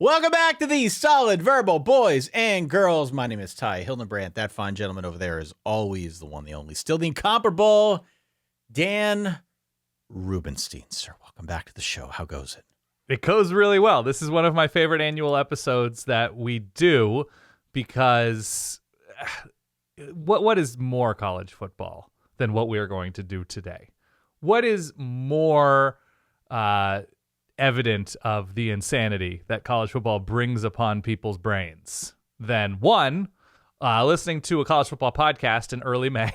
Welcome back to the Solid Verbal Boys and Girls. My name is Ty Hildenbrandt. That fine gentleman over there is always the one, the only, still the incomparable Dan Rubenstein. Sir, welcome back to the show. How goes it? It goes really well. This is one of my favorite annual episodes that we do because what is more college football than what we are going to do today? What is more evident of the insanity that college football brings upon people's brains than one, listening to a college football podcast in early May,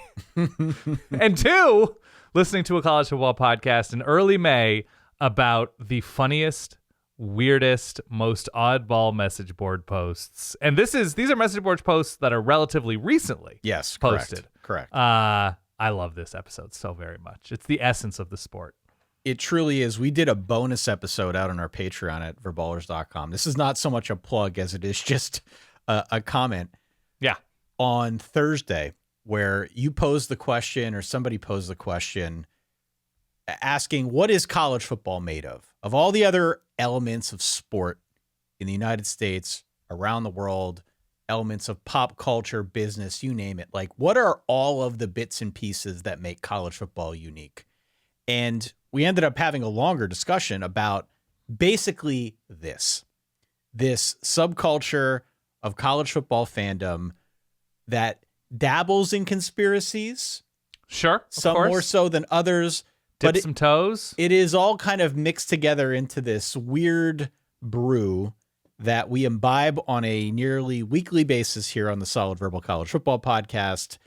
and two, listening to a college football podcast in early May about the funniest, weirdest, most oddball message board posts. And these are message board posts that are relatively recently posted. Correct. I love this episode so very much. It's the essence of the sport. It truly is. We did a bonus episode out on our Patreon at verballers.com. This is not so much a plug as it is just a comment. Yeah. On Thursday, where you posed the question or somebody posed the question asking, what is college football made of? Of all the other elements of sport in the United States, around the world, elements of pop culture, business, you name it. Like, what are all of the bits and pieces that make college football unique? And we ended up having a longer discussion about basically this subculture of college football fandom that dabbles in conspiracies. Sure. Some more so than others. Dip some toes. It is all kind of mixed together into this weird brew that we imbibe on a nearly weekly basis here on the Solid Verbal College Football Podcast.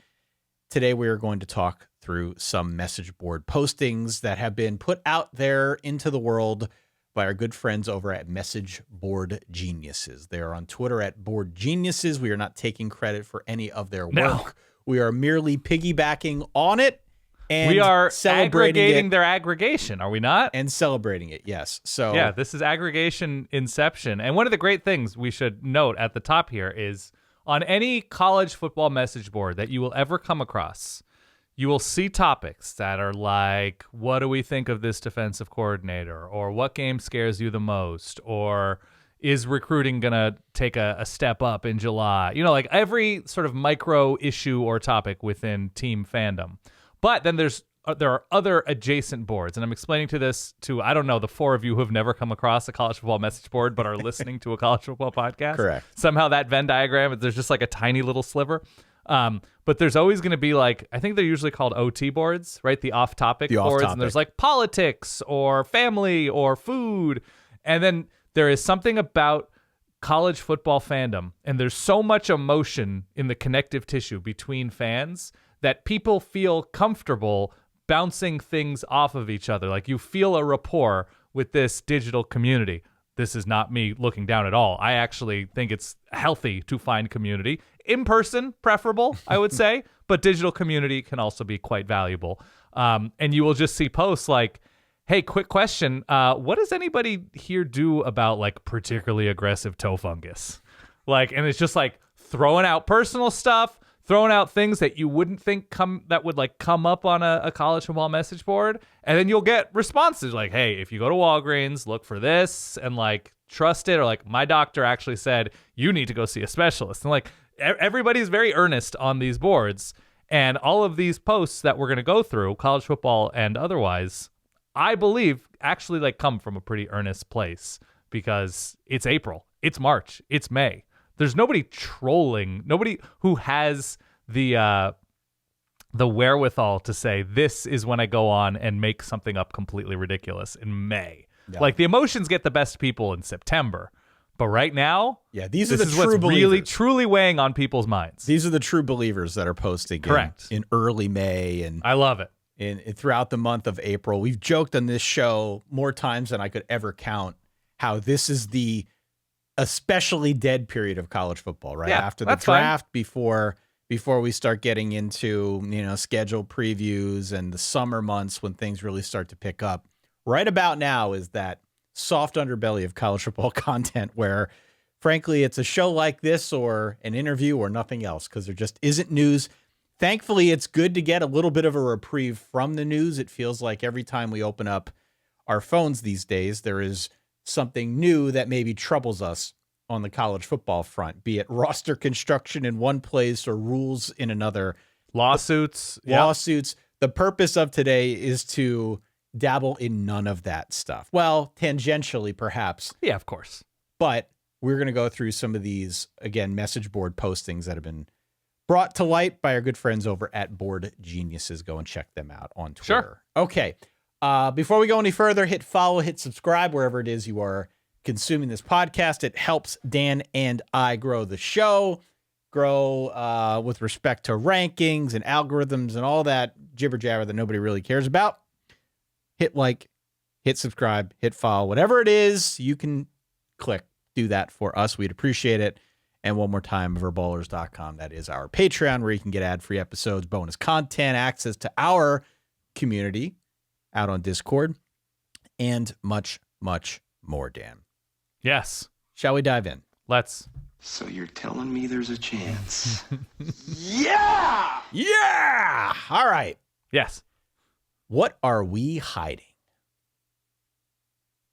Today we are going to talk through some message board postings that have been put out there into the world by our good friends over at Message Board Geniuses. They are on Twitter at Board Geniuses. We are not taking credit for any of their work. No. We are merely piggybacking on it. And we are celebrating their aggregation, are we not? And celebrating it, yes. So yeah, this is aggregation inception. And one of the great things we should note at the top here is on any college football message board that you will ever come across, you will see topics that are like, what do we think of this defensive coordinator? Or what game scares you the most? Or is recruiting going to take a step up in July? You know, like every sort of micro issue or topic within team fandom. But then there are other adjacent boards, and I'm explaining this to, I don't know, the four of you who have never come across a college football message board but are listening to a college football podcast. Correct. Somehow that Venn diagram, there's just like a tiny little sliver. But there's always going to be like, I think they're usually called OT boards, right? The off-topic boards. And there's like politics or family or food. And then there is something about college football fandom, and there's so much emotion in the connective tissue between fans that people feel comfortable bouncing things off of each other. Like you feel a rapport with this digital community. This is not me looking down at all. I actually think it's healthy to find community. In person, preferable, I would say, but digital community can also be quite valuable. And you will just see posts like, hey, quick question. What does anybody here do about like particularly aggressive toe fungus? Like, and it's just like throwing out personal stuff, throwing out things that you wouldn't think that would like come up on a college football message board. And then you'll get responses like, hey, if you go to Walgreens, look for this and like trust it. Or like my doctor actually said, you need to go see a specialist. And like everybody's very earnest on these boards. And all of these posts that we're going to go through, college football and otherwise, I believe actually like come from a pretty earnest place because it's April, it's March, it's May. There's nobody trolling, nobody who has the wherewithal to say, this is when I go on and make something up completely ridiculous in May. Yeah. Like the emotions get the best people in September. But right now, yeah, this is what's believers. Really, truly weighing on people's minds. These are the true believers that are posting in early May. And I love it. And throughout the month of April. We've joked on this show more times than I could ever count how this is the especially dead period of college football, right? Yeah, after the draft, before we start getting into, schedule previews and the summer months when things really start to pick up. Right about now is that soft underbelly of college football content where, frankly, it's a show like this or an interview or nothing else because there just isn't news. Thankfully, it's good to get a little bit of a reprieve from the news. It feels like every time we open up our phones these days, there is something new that maybe troubles us on the college football front, be it roster construction in one place or rules in another. Lawsuits. The purpose of today is to dabble in none of that stuff. Well, tangentially, perhaps. Yeah, of course. But we're going to go through some of these, again, message board postings that have been brought to light by our good friends over at Board Geniuses. Go and check them out on Twitter. Sure. Okay. Before we go any further, hit follow, hit subscribe, wherever it is you are consuming this podcast. It helps Dan and I grow the show, grow with respect to rankings and algorithms and all that jibber jabber that nobody really cares about. Hit like, hit subscribe, hit follow, whatever it is you can click. Do that for us. We'd appreciate it. And one more time, verballers.com. That is our Patreon, where you can get ad-free episodes, bonus content, access to our community out on Discord, and much, much more, Dan. Yes. Shall we dive in? Let's. So you're telling me there's a chance? Yeah! Yeah! All right. Yes. What are we hiding?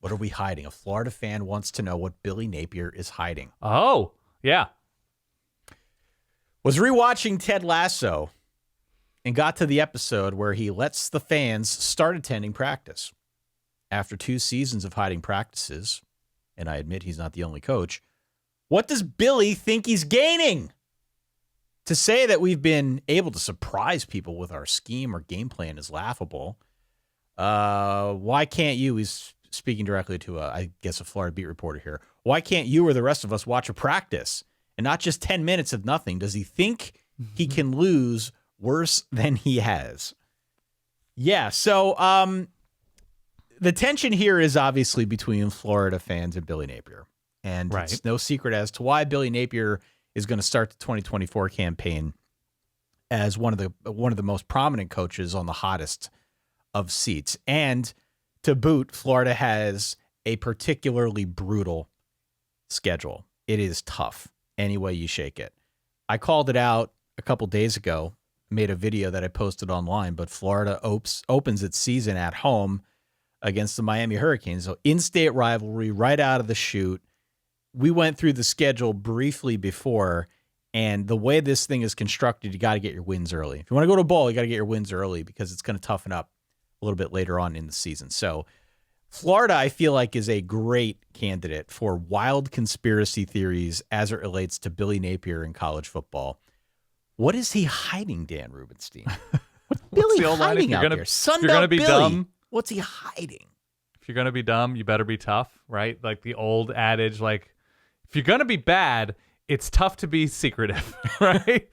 What are we hiding? A Florida fan wants to know what Billy Napier is hiding. Oh, yeah. Was rewatching Ted Lasso and got to the episode where he lets the fans start attending practice. After 2 seasons of hiding practices, and I admit he's not the only coach, what does Billy think he's gaining? To say that we've been able to surprise people with our scheme or game plan is laughable. Why can't you, he's speaking directly to, I guess, a Florida beat reporter here, why can't you or the rest of us watch a practice and not just 10 minutes of nothing? Does he think he can lose worse than he has? Yeah, so the tension here is obviously between Florida fans and Billy Napier. And right. It's no secret as to why Billy Napier is going to start the 2024 campaign as one of the most prominent coaches on the hottest of seats. And to boot, Florida has a particularly brutal schedule. It is tough any way you shake it. I called it out a couple days ago, made a video that I posted online, but Florida opens its season at home against the Miami Hurricanes. So in-state rivalry right out of the chute. We went through the schedule briefly before, and the way this thing is constructed, you got to get your wins early. If you want to go to a bowl, you got to get your wins early because it's going to toughen up a little bit later on in the season. So Florida, I feel like, is a great candidate for wild conspiracy theories as it relates to Billy Napier in college football. What is he hiding, Dan Rubenstein? What's Billy hiding out there? Sunbelt Billy. Dumb, what's he hiding? If you're going to be dumb, you better be tough, right? Like the old adage, like, if you're going to be bad, it's tough to be secretive, right?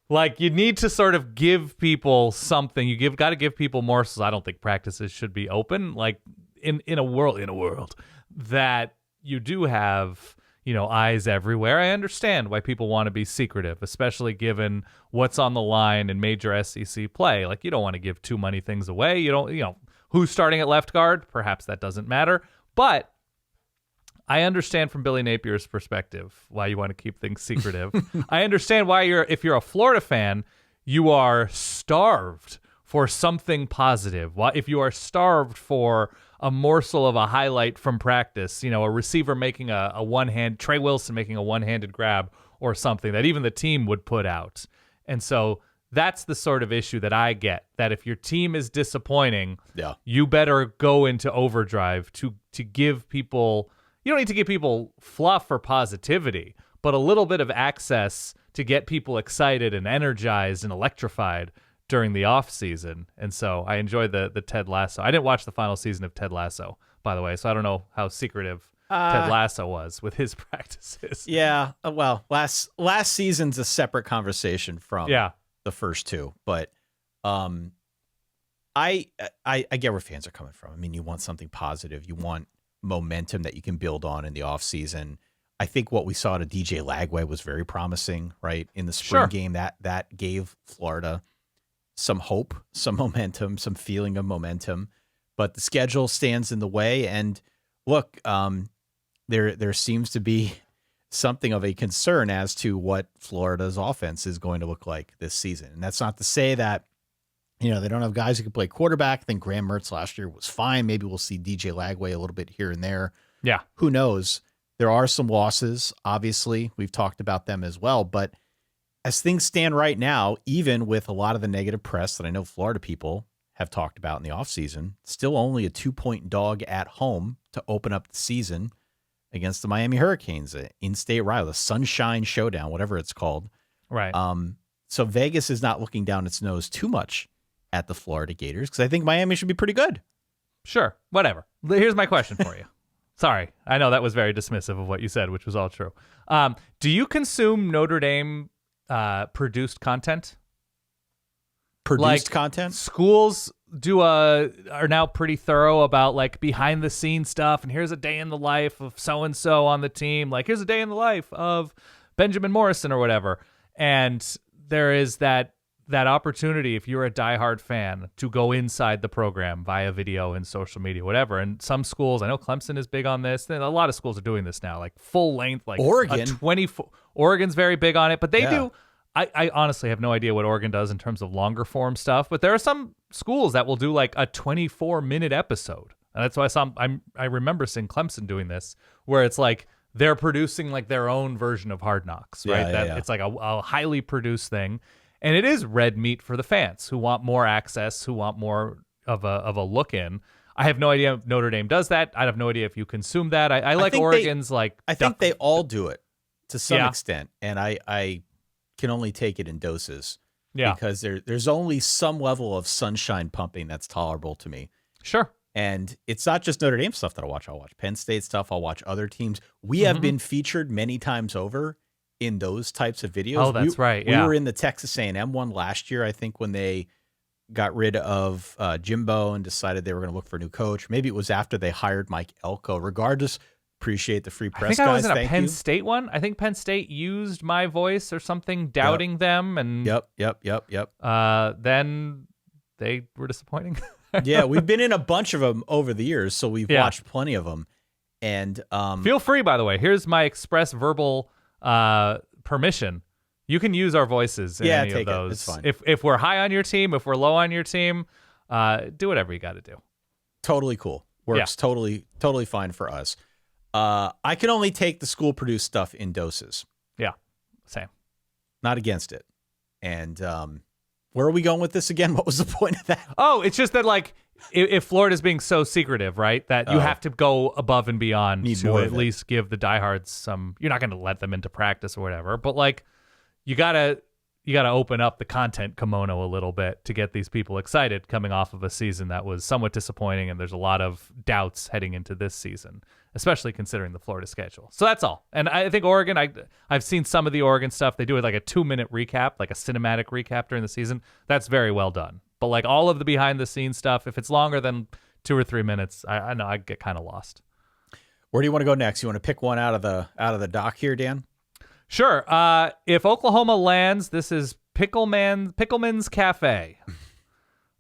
Like, you need to sort of give people something. You got to give people morsels. I don't think practices should be open. Like, in a world that you do have, eyes everywhere. I understand why people want to be secretive, especially given what's on the line in major SEC play. Like, you don't want to give too many things away. You don't, who's starting at left guard? Perhaps that doesn't matter. But I understand from Billy Napier's perspective why you want to keep things secretive. I understand why if you're a Florida fan, you are starved for something positive. If you are starved for a morsel of a highlight from practice, a receiver making a one-hand, Trey Wilson making a one-handed grab or something that even the team would put out. And so that's the sort of issue that I get, that if your team is disappointing, you better go into overdrive to give people. You don't need to give people fluff or positivity, but a little bit of access to get people excited and energized and electrified during the off season. And so I enjoyed the Ted Lasso. I didn't watch the final season of Ted Lasso, by the way, so I don't know how secretive Ted Lasso was with his practices. Yeah, well, last season's a separate conversation from the first two, but I get where fans are coming from. I mean, you want something positive. You want momentum that you can build on in the offseason. I think what we saw to DJ Lagway was very promising, right? In the spring game, that gave Florida some hope, some momentum, some feeling of momentum. But the schedule stands in the way. And look, there seems to be something of a concern as to what Florida's offense is going to look like this season. And that's not to say that, they don't have guys who can play quarterback. I think Graham Mertz last year was fine. Maybe we'll see DJ Lagway a little bit here and there. Yeah. Who knows? There are some losses, obviously. We've talked about them as well. But as things stand right now, even with a lot of the negative press that I know Florida people have talked about in the offseason, still only a 2-point dog at home to open up the season against the Miami Hurricanes, an in-state rival, the Sunshine Showdown, whatever it's called. Right. So Vegas is not looking down its nose too much at the Florida Gators because I think Miami should be pretty good. Sure. Whatever. Here's my question for you. Sorry. I know that was very dismissive of what you said, which was all true. Do you consume Notre Dame produced content? Produced content? Schools are now pretty thorough about like behind the scenes stuff, and here's a day in the life of so and so on the team. Like here's a day in the life of Benjamin Morrison or whatever. And there is that opportunity if you're a diehard fan to go inside the program via video and social media, whatever. And some schools, I know Clemson is big on this. A lot of schools are doing this now, like full length, like Oregon. 24. Oregon's very big on it, but they do. I honestly have no idea what Oregon does in terms of longer form stuff, but there are some schools that will do like a 24-minute episode. And that's why I remember seeing Clemson doing this, where it's like they're producing like their own version of Hard Knocks, right? It's like a highly produced thing. And it is red meat for the fans who want more access, who want more of a look in. I have no idea if Notre Dame does that. I have no idea if you consume that. I like Oregon's I think they all do it to some extent, and I can only take it in doses. Yeah, because there's only some level of sunshine pumping that's tolerable to me. Sure. And it's not just Notre Dame stuff that I'll watch. I'll watch Penn State stuff. I'll watch other teams. We have been featured many times over in those types of videos. Oh, that's right. We were in the Texas A&M one last year, I think, when they got rid of Jimbo and decided they were going to look for a new coach. Maybe it was after they hired Mike Elko. Regardless, appreciate the free press, I think guys. I was in a Thank Penn you. State one. I think Penn State used my voice or something, doubting them. And Yep. Then they were disappointing. Yeah, we've been in a bunch of them over the years, so we've watched plenty of them. And feel free, by the way. Here's my express verbal permission. You can use our voices in any of those. It's fine. If we're high on your team, if we're low on your team, do whatever you got to do. Totally cool. Works totally fine for us. I can only take the school produced stuff in doses. Yeah, same. Not against it. And where are we going with this again? What was the point of that? Oh, it's just that like if Florida's being so secretive, right, that you have to go above and beyond to at least give the diehards some. You're not going to let them into practice or whatever, but like you gotta open up the content kimono a little bit to get these people excited coming off of a season that was somewhat disappointing, and there's a lot of doubts heading into this season, especially considering the Florida schedule. So that's all. And I think Oregon, I've seen some of the Oregon stuff. They do it like a 2-minute recap, like a cinematic recap during the season. That's very well done. But like all of the behind the scenes stuff, if it's longer than 2 or 3 minutes, I know I get kind of lost. Where do you want to go next? You want to pick one out of the dock here, Dan? Sure. If Oklahoma lands, this is Pickleman's Cafe.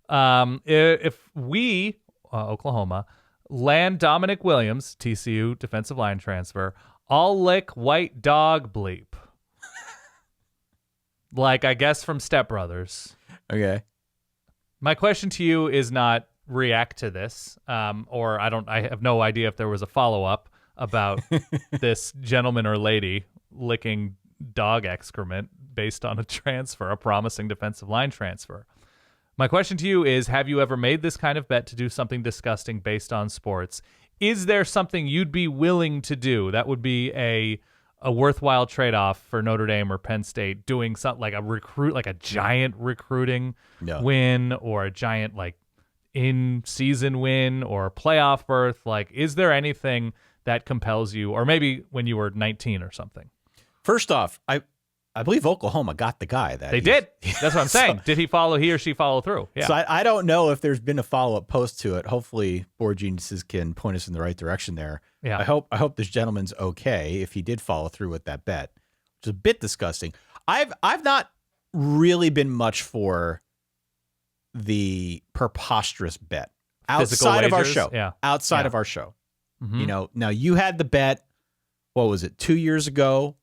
If we, Oklahoma, land Dominic Williams, TCU defensive line transfer, I'll lick white dog bleep. Like, I guess from Step Brothers. Okay. My question to you is not react to this, or I have no idea if there was a follow-up about this gentleman or lady licking dog excrement based on a promising defensive line transfer. My question to you is, have you ever made this kind of bet to do something disgusting based on sports? Is there something you'd be willing to do that would be a worthwhile trade-off for Notre Dame or Penn State, doing something like a giant recruiting win, or a giant like in-season win, or a playoff berth? Like, is there anything that compels you, or maybe when you were 19 or something? First off, I believe Oklahoma got the guy. They did. That's what I'm saying. Did he or she follow through? Yeah. So I don't know if there's been a follow-up post to it. Hopefully, Board Geniuses can point us in the right direction there. Yeah. I hope this gentleman's okay if he did follow through with that bet, which is a bit disgusting. I've not really been much for the preposterous bet outside of our show. Yeah. Outside of our show. Mm-hmm. You know, now you had the bet. What was it? 2 years ago.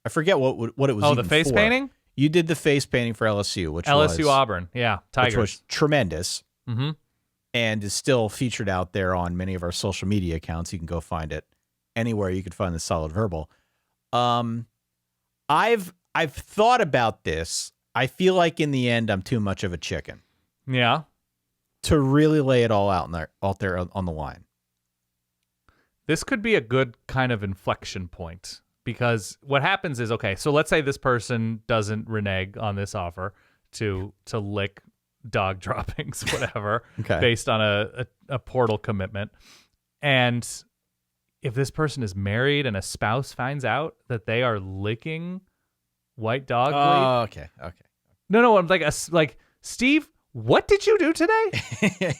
I forget what it was. Oh, the face painting? You did the face painting for LSU, which LSU Auburn. Yeah, Tigers. Which was tremendous. Mm-hmm. And is still featured out there on many of our social media accounts. You can go find it anywhere you could find the Solid Verbal. I've thought about this. I feel like in the end, I'm too much of a chicken. Yeah. To really lay it all out there on the line. This could be a good kind of inflection point, because what happens is, okay, so let's say this person doesn't renege on this offer to lick dog droppings, whatever, okay, based on a portal commitment. And if this person is married and a spouse finds out that they are licking white dog bleed. Oh, okay. No, I'm like, Steve, what did you do today?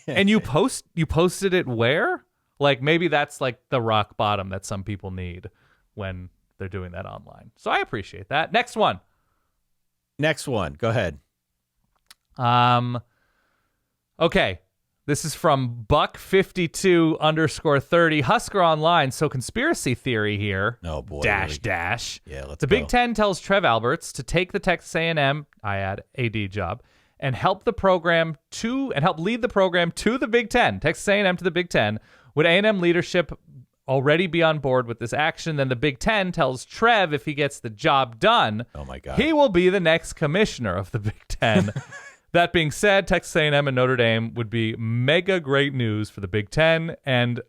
And you posted it where? Like, maybe that's like the rock bottom that some people need when they're doing that online. So I appreciate that. Next one. Go ahead. Okay. This is from Buck52_30 Husker Online. So conspiracy theory here. Oh boy. Dash. Yeah, let's The go. Big Ten tells Trev Alberts to take the Texas A&M, I add AD job, and help lead the program to the Big Ten. Texas A&M to the Big Ten. Would A&M leadership already be on board with this action? Then the Big Ten tells Trev if he gets the job done, oh my God, he will be the next commissioner of the Big Ten. That being said, Texas A&M and Notre Dame would be mega great news for the Big Ten, and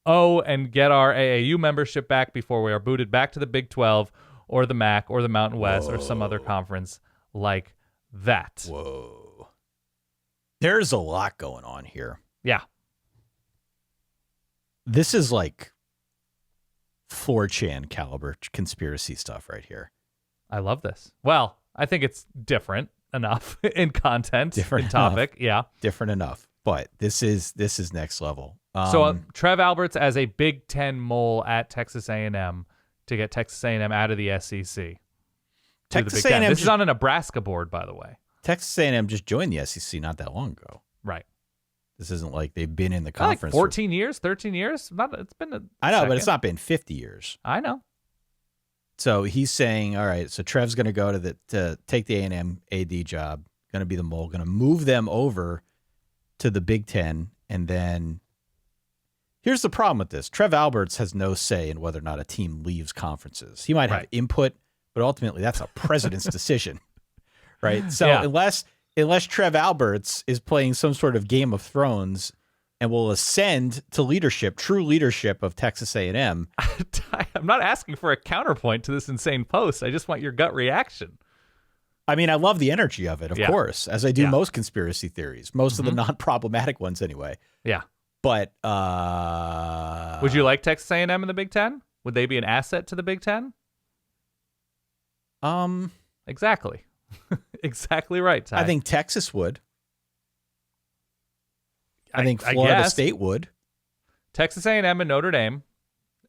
get our AAU membership back before we are booted back to the Big 12 or the MAC or the Mountain West or some other conference like that. Whoa. There's a lot going on here. Yeah. This is like 4chan caliber conspiracy stuff right here. I love this. Well, I think it's different enough in content, different in topic. Enough. Yeah. Different enough. But this is next level. So Trev Alberts as a Big Ten mole at Texas A&M to get Texas A&M out of the SEC. Texas the Big Ten. A&M This is on a Nebraska board, by the way. Texas A&M just joined the SEC not that long ago. Right. This isn't like they've been in the conference. Like 14 years, 13 years. It's been I know, but it's not been 50 years. I know. So he's saying, all right, so Trev's going to go to take the A&M AD job, going to be the mole, going to move them over to the Big Ten. And then here's the problem with this. Trev Alberts has no say in whether or not a team leaves conferences. He might have input, but ultimately that's a president's decision, right? So unless Trev Alberts is playing some sort of Game of Thrones and will ascend to leadership, true leadership of Texas A&M. I'm not asking for a counterpoint to this insane post. I just want your gut reaction. I mean, I love the energy of it, of course, as I do most conspiracy theories, most of the non-problematic ones anyway. Yeah. But would you like Texas A&M in the Big Ten? Would they be an asset to the Big Ten? Exactly. Exactly right, Ty. I think Texas would. I think Florida State would. Texas A&M and Notre Dame,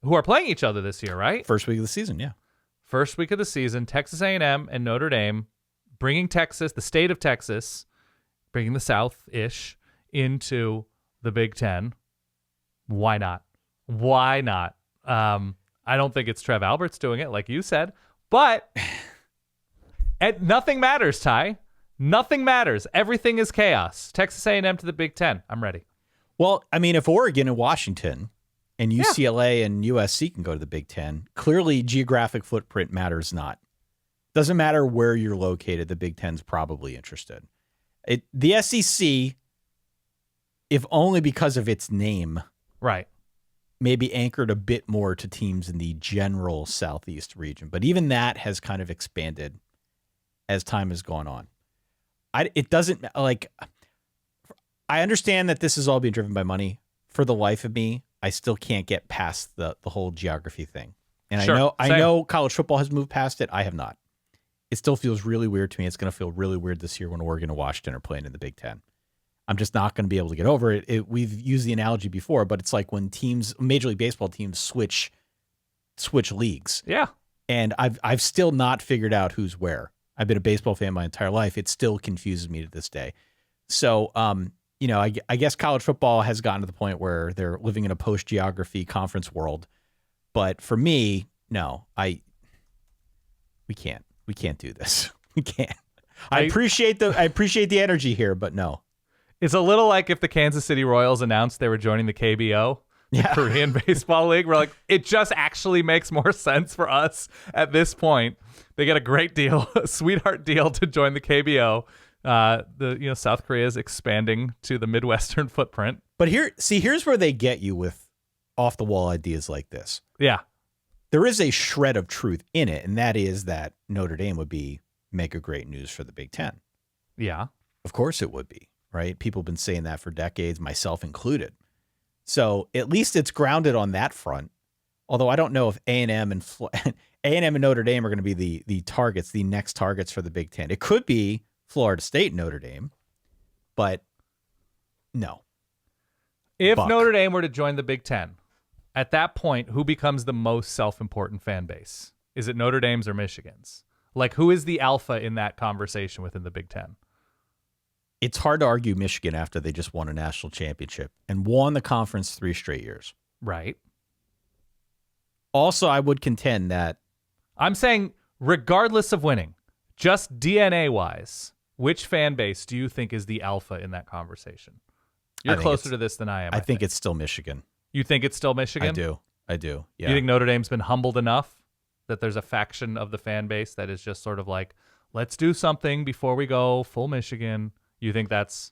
who are playing each other this year, right? First week of the season, yeah. First week of the season, Texas A&M and Notre Dame, bringing Texas, the state of Texas, bringing the South-ish into the Big Ten. Why not? Why not? I don't think it's Trev Alberts doing it, like you said, but nothing matters, Ty. Nothing matters. Everything is chaos. Texas A&M to the Big Ten. I'm ready. Well, I mean, if Oregon and Washington and UCLA and USC can go to the Big Ten, clearly geographic footprint matters not. Doesn't matter where you're located, the Big Ten's probably interested. The SEC, if only because of its name, right, maybe anchored a bit more to teams in the general Southeast region. But even that has kind of expanded as time has gone on. It doesn't, like, I understand that this is all being driven by money. For the life of me, I still can't get past the whole geography thing. And sure, I know college football has moved past it. I have not. It still feels really weird to me. It's going to feel really weird this year when Oregon and Washington are playing in the Big Ten. I'm just not going to be able to get over it. We've used the analogy before, but it's like when Major League Baseball teams switch leagues. Yeah. And I've still not figured out who's where. I've been a baseball fan my entire life. It still confuses me to this day. So, I guess college football has gotten to the point where they're living in a post-geography conference world. But for me, no, we can't do this. We can't. I appreciate the energy here, but no. It's a little like if the Kansas City Royals announced they were joining the KBO. the Korean Baseball League. We're like, it just actually makes more sense for us at this point. They get a great deal, a sweetheart deal to join the KBO. South Korea is expanding to the Midwestern footprint. But here's where they get you with off the wall ideas like this. Yeah. There is a shred of truth in it, and that is that Notre Dame would be mega great news for the Big Ten. Yeah. Of course it would be, right? People have been saying that for decades, myself included. So at least it's grounded on that front. Although I don't know if A&M and Notre Dame are going to be the targets, the next targets for the Big Ten. It could be Florida State, Notre Dame, but no. If Notre Dame were to join the Big Ten, at that point, who becomes the most self-important fan base? Is it Notre Dame's or Michigan's? Like, who is the alpha in that conversation within the Big Ten? It's hard to argue Michigan after they just won a national championship and won the conference 3 straight years. Right. Also, I would contend that... I'm saying, regardless of winning, just DNA-wise, which fan base do you think is the alpha in that conversation? You're closer to this than I am. I think it's still Michigan. You think it's still Michigan? I do. Yeah. You think Notre Dame's been humbled enough that there's a faction of the fan base that is just sort of like, let's do something before we go full Michigan? You think that's...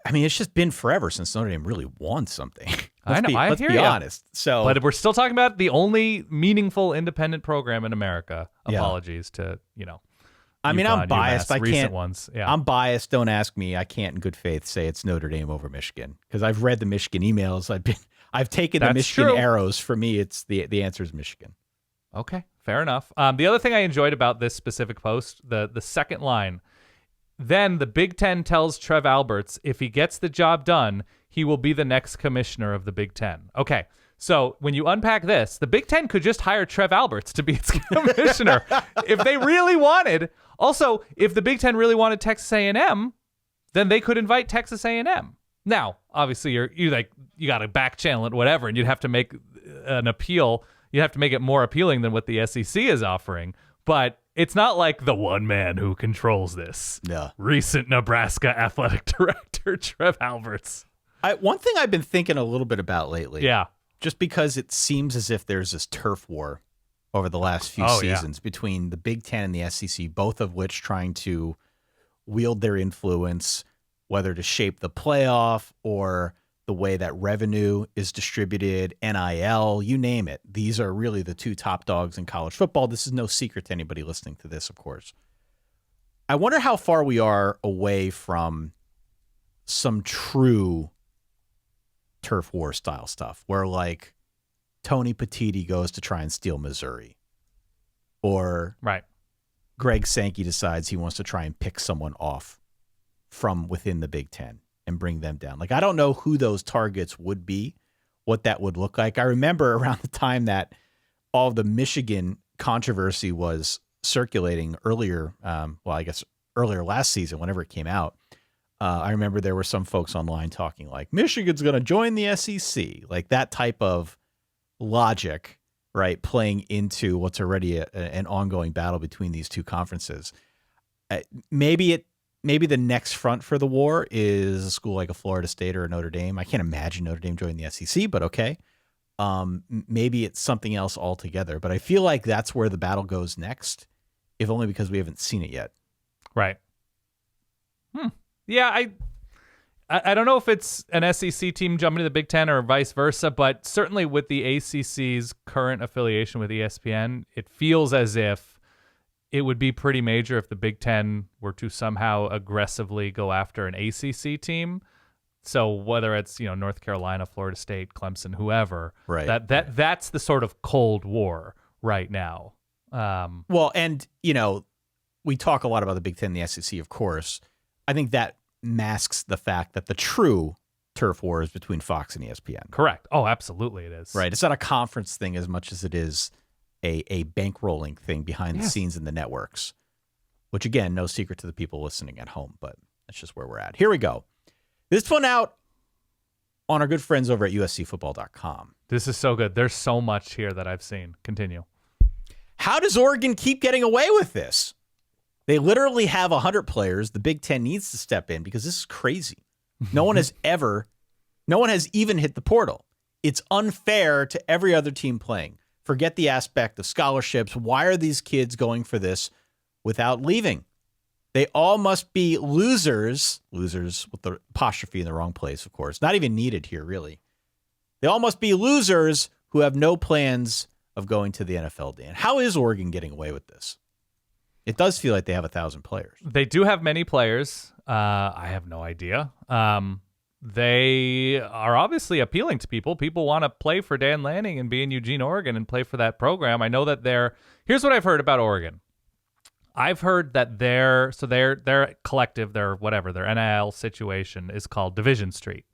I mean, it's just been forever since Notre Dame really won something. Let's be honest. So, but we're still talking about the only meaningful independent program in America. Apologies to, I mean, I'm biased. UMass, I recent can't. Ones. Yeah. I'm biased. Don't ask me. I can't, in good faith, say it's Notre Dame over Michigan because I've read the Michigan emails. I've taken the Michigan arrows. For me, it's the answer is Michigan. Okay, fair enough. The other thing I enjoyed about this specific post, the second line, then the Big Ten tells Trev Alberts if he gets the job done, he will be the next commissioner of the Big Ten. Okay. So when you unpack this, the Big Ten could just hire Trev Alberts to be its commissioner if they really wanted. Also, if the Big Ten really wanted Texas A&M, then they could invite Texas A&M. Now, obviously, you got to back channel it, whatever, and you'd have to make an appeal. You'd have to make it more appealing than what the SEC is offering. But it's not like the one man who controls this. Yeah. Recent Nebraska athletic director Trev Alberts. One thing I've been thinking a little bit about lately. Yeah. Just because it seems as if there's this turf war over the last few seasons between the Big Ten and the SEC, both of which trying to wield their influence, whether to shape the playoff or the way that revenue is distributed, NIL, you name it. These are really the two top dogs in college football. This is no secret to anybody listening to this, of course. I wonder how far we are away from some true turf war style stuff where like Tony Petitti goes to try and steal Missouri or Greg Sankey decides he wants to try and pick someone off from within the Big Ten and bring them down. Like, I don't know who those targets would be, what that would look like. I remember around the time that all of the Michigan controversy was circulating earlier, earlier last season, whenever it came out, I remember there were some folks online talking like Michigan's going to join the SEC, like that type of logic, right? Playing into what's already an ongoing battle between these two conferences. Maybe the next front for the war is a school like a Florida State or a Notre Dame. I can't imagine Notre Dame joining the SEC, but okay. Maybe it's something else altogether, but I feel like that's where the battle goes next, if only because we haven't seen it yet. Right. Yeah, I don't know if it's an SEC team jumping to the Big Ten or vice versa, but certainly with the ACC's current affiliation with ESPN, it feels as if it would be pretty major if the Big Ten were to somehow aggressively go after an ACC team. So whether it's, North Carolina, Florida State, Clemson, whoever, right. That's the sort of Cold War right now. Well, and, we talk a lot about the Big Ten and the SEC, of course. I think that masks the fact that the true turf war is between Fox and ESPN. Correct. Oh, absolutely it is. Right. It's not a conference thing as much as it is a bankrolling thing behind the scenes in the networks, which, again, no secret to the people listening at home, but that's just where we're at. Here we go. This one out on our good friends over at USCfootball.com. This is so good. There's so much here that I've seen. Continue. How does Oregon keep getting away with this? They literally have 100 players. The Big Ten needs to step in because this is crazy. No one has even hit the portal. it's unfair to every other team playing. Forget the aspect of scholarships. Why are these kids going for this without leaving? They all must be losers with the apostrophe in the wrong place, of course. Not even needed here, really. They all must be losers who have no plans of going to the NFL, Dan. How is Oregon getting away with this? It does feel like they have 1,000 players. They do have many players. I have no idea. They are obviously appealing to people. People want to play for Dan Lanning and be in Eugene, Oregon and play for that program. I know that here's what I've heard about Oregon. I've heard that their collective, their NIL situation is called Division Street.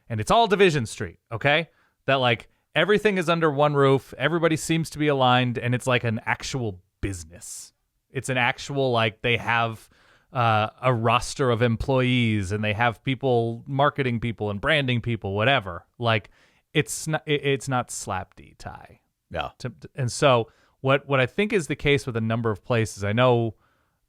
And it's all Division Street, okay? That like everything is under one roof, everybody seems to be aligned, and it's like an actual business. It's an actual, like, they have a roster of employees and they have people, marketing people and branding people, whatever. Like, it's not slapdy tie. Yeah. And so what I think is the case with a number of places, I know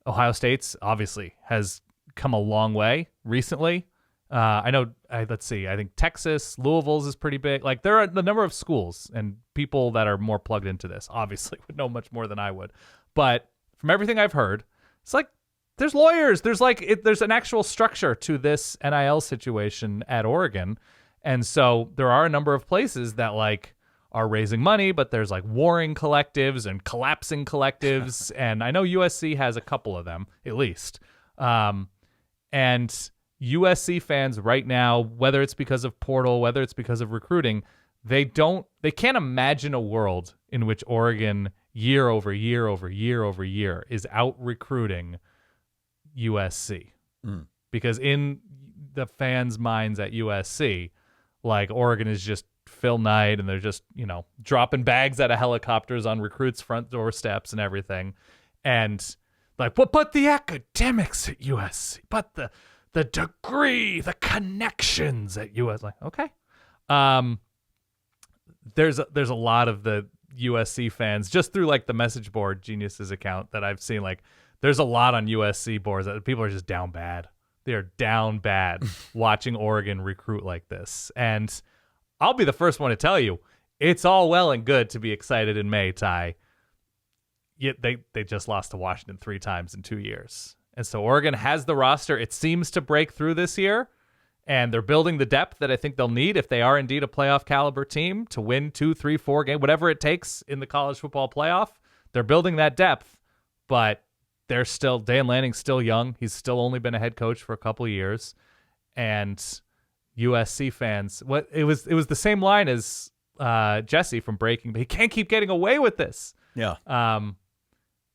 Ohio State's obviously has come a long way recently. I know, let's see, I think Texas, Louisville's is pretty big. Like, there are the number of schools and people that are more plugged into this, obviously, would know much more than I would. But from everything I've heard, it's like there's lawyers. There's there's an actual structure to this NIL situation at Oregon. And so there are a number of places that like are raising money, but there's like warring collectives and collapsing collectives. And I know USC has a couple of them, at least. And USC fans right now, whether it's because of portal, whether it's because of recruiting, they can't imagine a world in which Oregon year over year over year over year is out recruiting USC. Because in the fans' minds at USC, like, Oregon is just Phil Knight and they're just, dropping bags out of helicopters on recruits' front doorsteps and everything. And like, but the academics at USC, but the degree, the connections at USC, like, okay. There's a lot of the USC fans just through like the message board Genius's account that I've seen. Like, there's a lot on USC boards that people are just down bad. They are down bad watching Oregon recruit like this. And I'll be the first one to tell you, it's all well and good to be excited in May, Ty. Yet they just lost to Washington 3 times in 2 years. And so Oregon has the roster. It seems to break through this year. And they're building the depth that I think they'll need if they are indeed a playoff caliber team to win 2, 3, 4 games, whatever it takes in the college football playoff. They're building that depth, but Dan Lanning's still young. He's still only been a head coach for a couple of years. And USC fans, it was the same line as Jesse from Breaking, but he can't keep getting away with this. Yeah.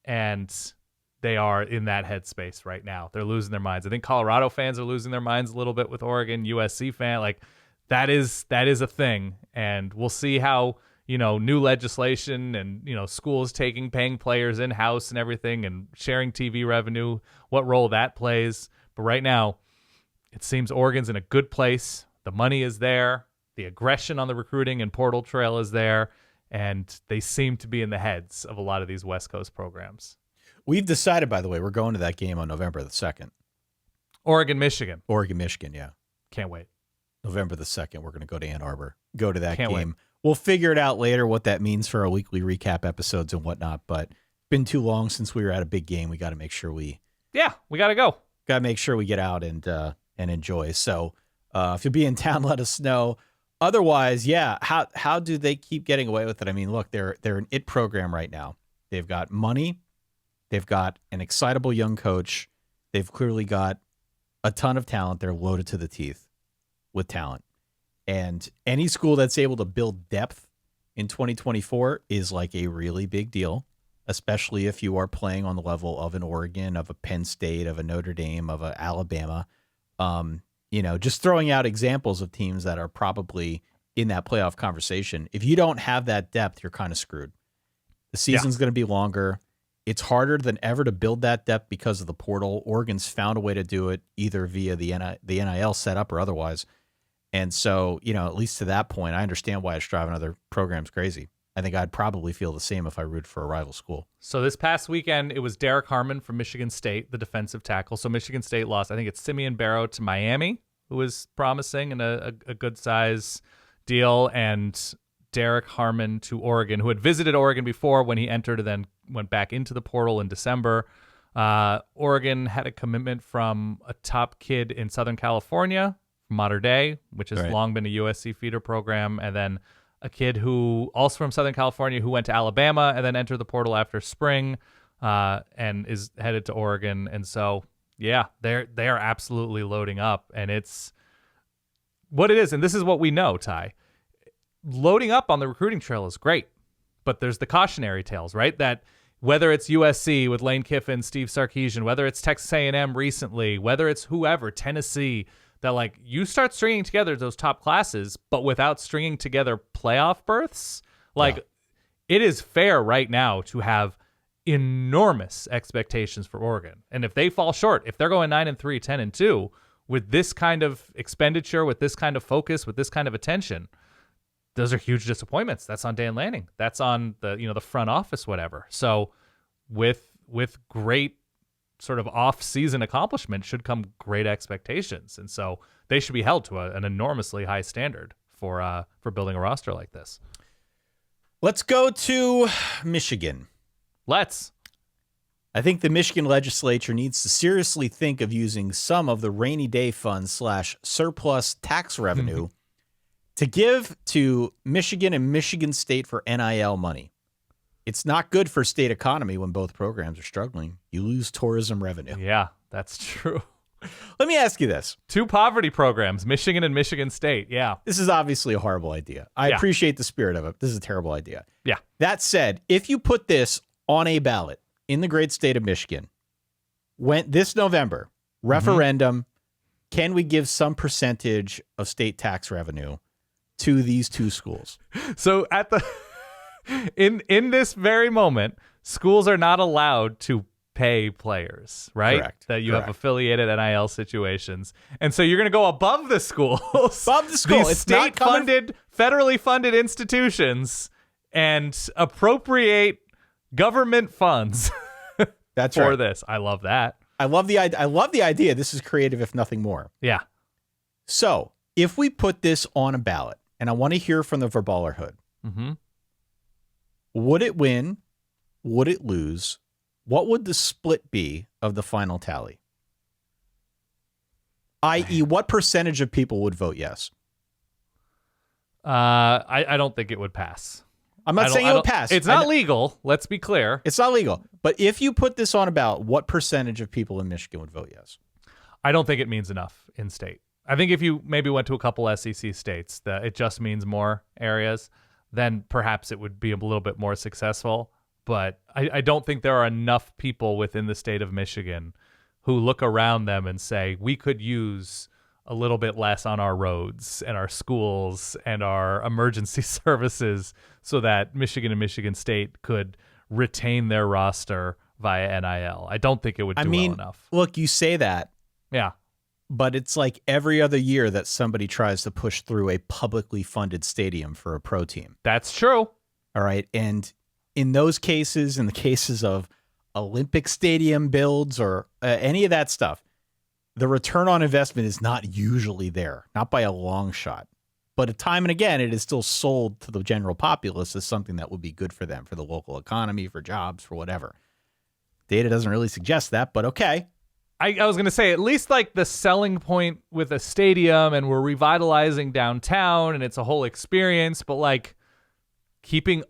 And they are in that headspace right now. They're losing their minds. I think Colorado fans are losing their minds a little bit with Oregon. USC fan, like, that is a thing. And we'll see how, new legislation and, schools paying players in-house and everything and sharing TV revenue, what role that plays. But right now, it seems Oregon's in a good place. The money is there. The aggression on the recruiting and portal trail is there. And they seem to be in the heads of a lot of these West Coast programs. We've decided, by the way, we're going to that game on November the 2nd. Oregon, Michigan, yeah. Can't wait. November the 2nd, we're going to go to Ann Arbor, go to that Can't game. Wait. We'll figure it out later what that means for our weekly recap episodes and whatnot, but it's been too long since we were at a big game. We got to make sure we got to go. Got to make sure we get out and enjoy. So if you'll be in town, let us know. Otherwise, yeah, how do they keep getting away with it? I mean, look, they're an IT program right now. They've got money. They've got an excitable young coach. They've clearly got a ton of talent. They're loaded to the teeth with talent. And any school that's able to build depth in 2024 is like a really big deal, especially if you are playing on the level of an Oregon, of a Penn State, of a Notre Dame, of a Alabama. Just throwing out examples of teams that are probably in that playoff conversation. If you don't have that depth, you're kind of screwed. The season's going to be longer. It's harder than ever to build that depth because of the portal. Oregon's found a way to do it either via the NIL setup or otherwise. And so, at least to that point, I understand why it's driving other programs crazy. I think I'd probably feel the same if I rooted for a rival school. So this past weekend, it was Derek Harmon from Michigan State, the defensive tackle. So Michigan State lost, I think it's Simeon Barrow to Miami, who was promising and a good size deal, and Derek Harmon to Oregon, who had visited Oregon before when he entered and then went back into the portal in December. Oregon had a commitment from a top kid in Southern California, Mater Dei, which has long been a USC feeder program, and then a kid who also from Southern California who went to Alabama and then entered the portal after spring and is headed to Oregon. And so, yeah, they are absolutely loading up, and it's what it is. And this is what we know, Ty. Loading up on the recruiting trail is great, but there's the cautionary tales, right? That whether it's USC with Lane Kiffin, Steve Sarkisian, whether it's Texas A&M recently, whether it's whoever, Tennessee, that like you start stringing together those top classes, but without stringing together playoff berths, like it is fair right now to have enormous expectations for Oregon. And if they fall short, if they're going 9-3, 10-2 with this kind of expenditure, with this kind of focus, with this kind of attention, those are huge disappointments. That's on Dan Lanning. That's on the front office, whatever. So with great sort of off-season accomplishment should come great expectations. And so they should be held to an enormously high standard for building a roster like this. Let's go to Michigan. I think the Michigan legislature needs to seriously think of using some of the rainy day funds / surplus tax revenue to give to Michigan and Michigan State for NIL money. It's not good for state economy when both programs are struggling. You lose tourism revenue. Yeah, that's true. Let me ask you this. 2 poverty programs, Michigan and Michigan State. Yeah. This is obviously a horrible idea. I appreciate the spirit of it. This is a terrible idea. Yeah. That said, if you put this on a ballot in the great state of Michigan, when this November, referendum, can we give some percentage of state tax revenue to these 2 schools? So at the in this very moment, schools are not allowed to pay players, right? Correct. That you have affiliated NIL situations. And so you're going to go above the schools. Above the school. These It's not state-funded, federally funded institutions and appropriate government funds That's for right. this. I love that. I love the idea. This is creative, if nothing more. Yeah. So if we put this on a ballot, and I want to hear from the verballerhood, would it win? Would it lose? What would the split be of the final tally? I.e., what percentage of people would vote yes? I don't think it would pass. I'm not saying it would pass. It's not legal. Let's be clear. It's not legal. But if you put this on a ballot, what percentage of people in Michigan would vote yes? I don't think it means enough in state. I think if you maybe went to a couple SEC states that it just means more areas, then perhaps it would be a little bit more successful. But I don't think there are enough people within the state of Michigan who look around them and say, we could use a little bit less on our roads and our schools and our emergency services so that Michigan and Michigan State could retain their roster via NIL. I don't think it would do well enough. Look, you say that. Yeah. But it's like every other year that somebody tries to push through a publicly funded stadium for a pro team. That's true. All right. And in those cases, in the cases of Olympic stadium builds or any of that stuff, the return on investment is not usually there, not by a long shot. But time and again, it is still sold to the general populace as something that would be good for them, for the local economy, for jobs, for whatever. Data doesn't really suggest that, but okay. I was going to say, at least like the selling point with a stadium and we're revitalizing downtown and it's a whole experience, but like keeping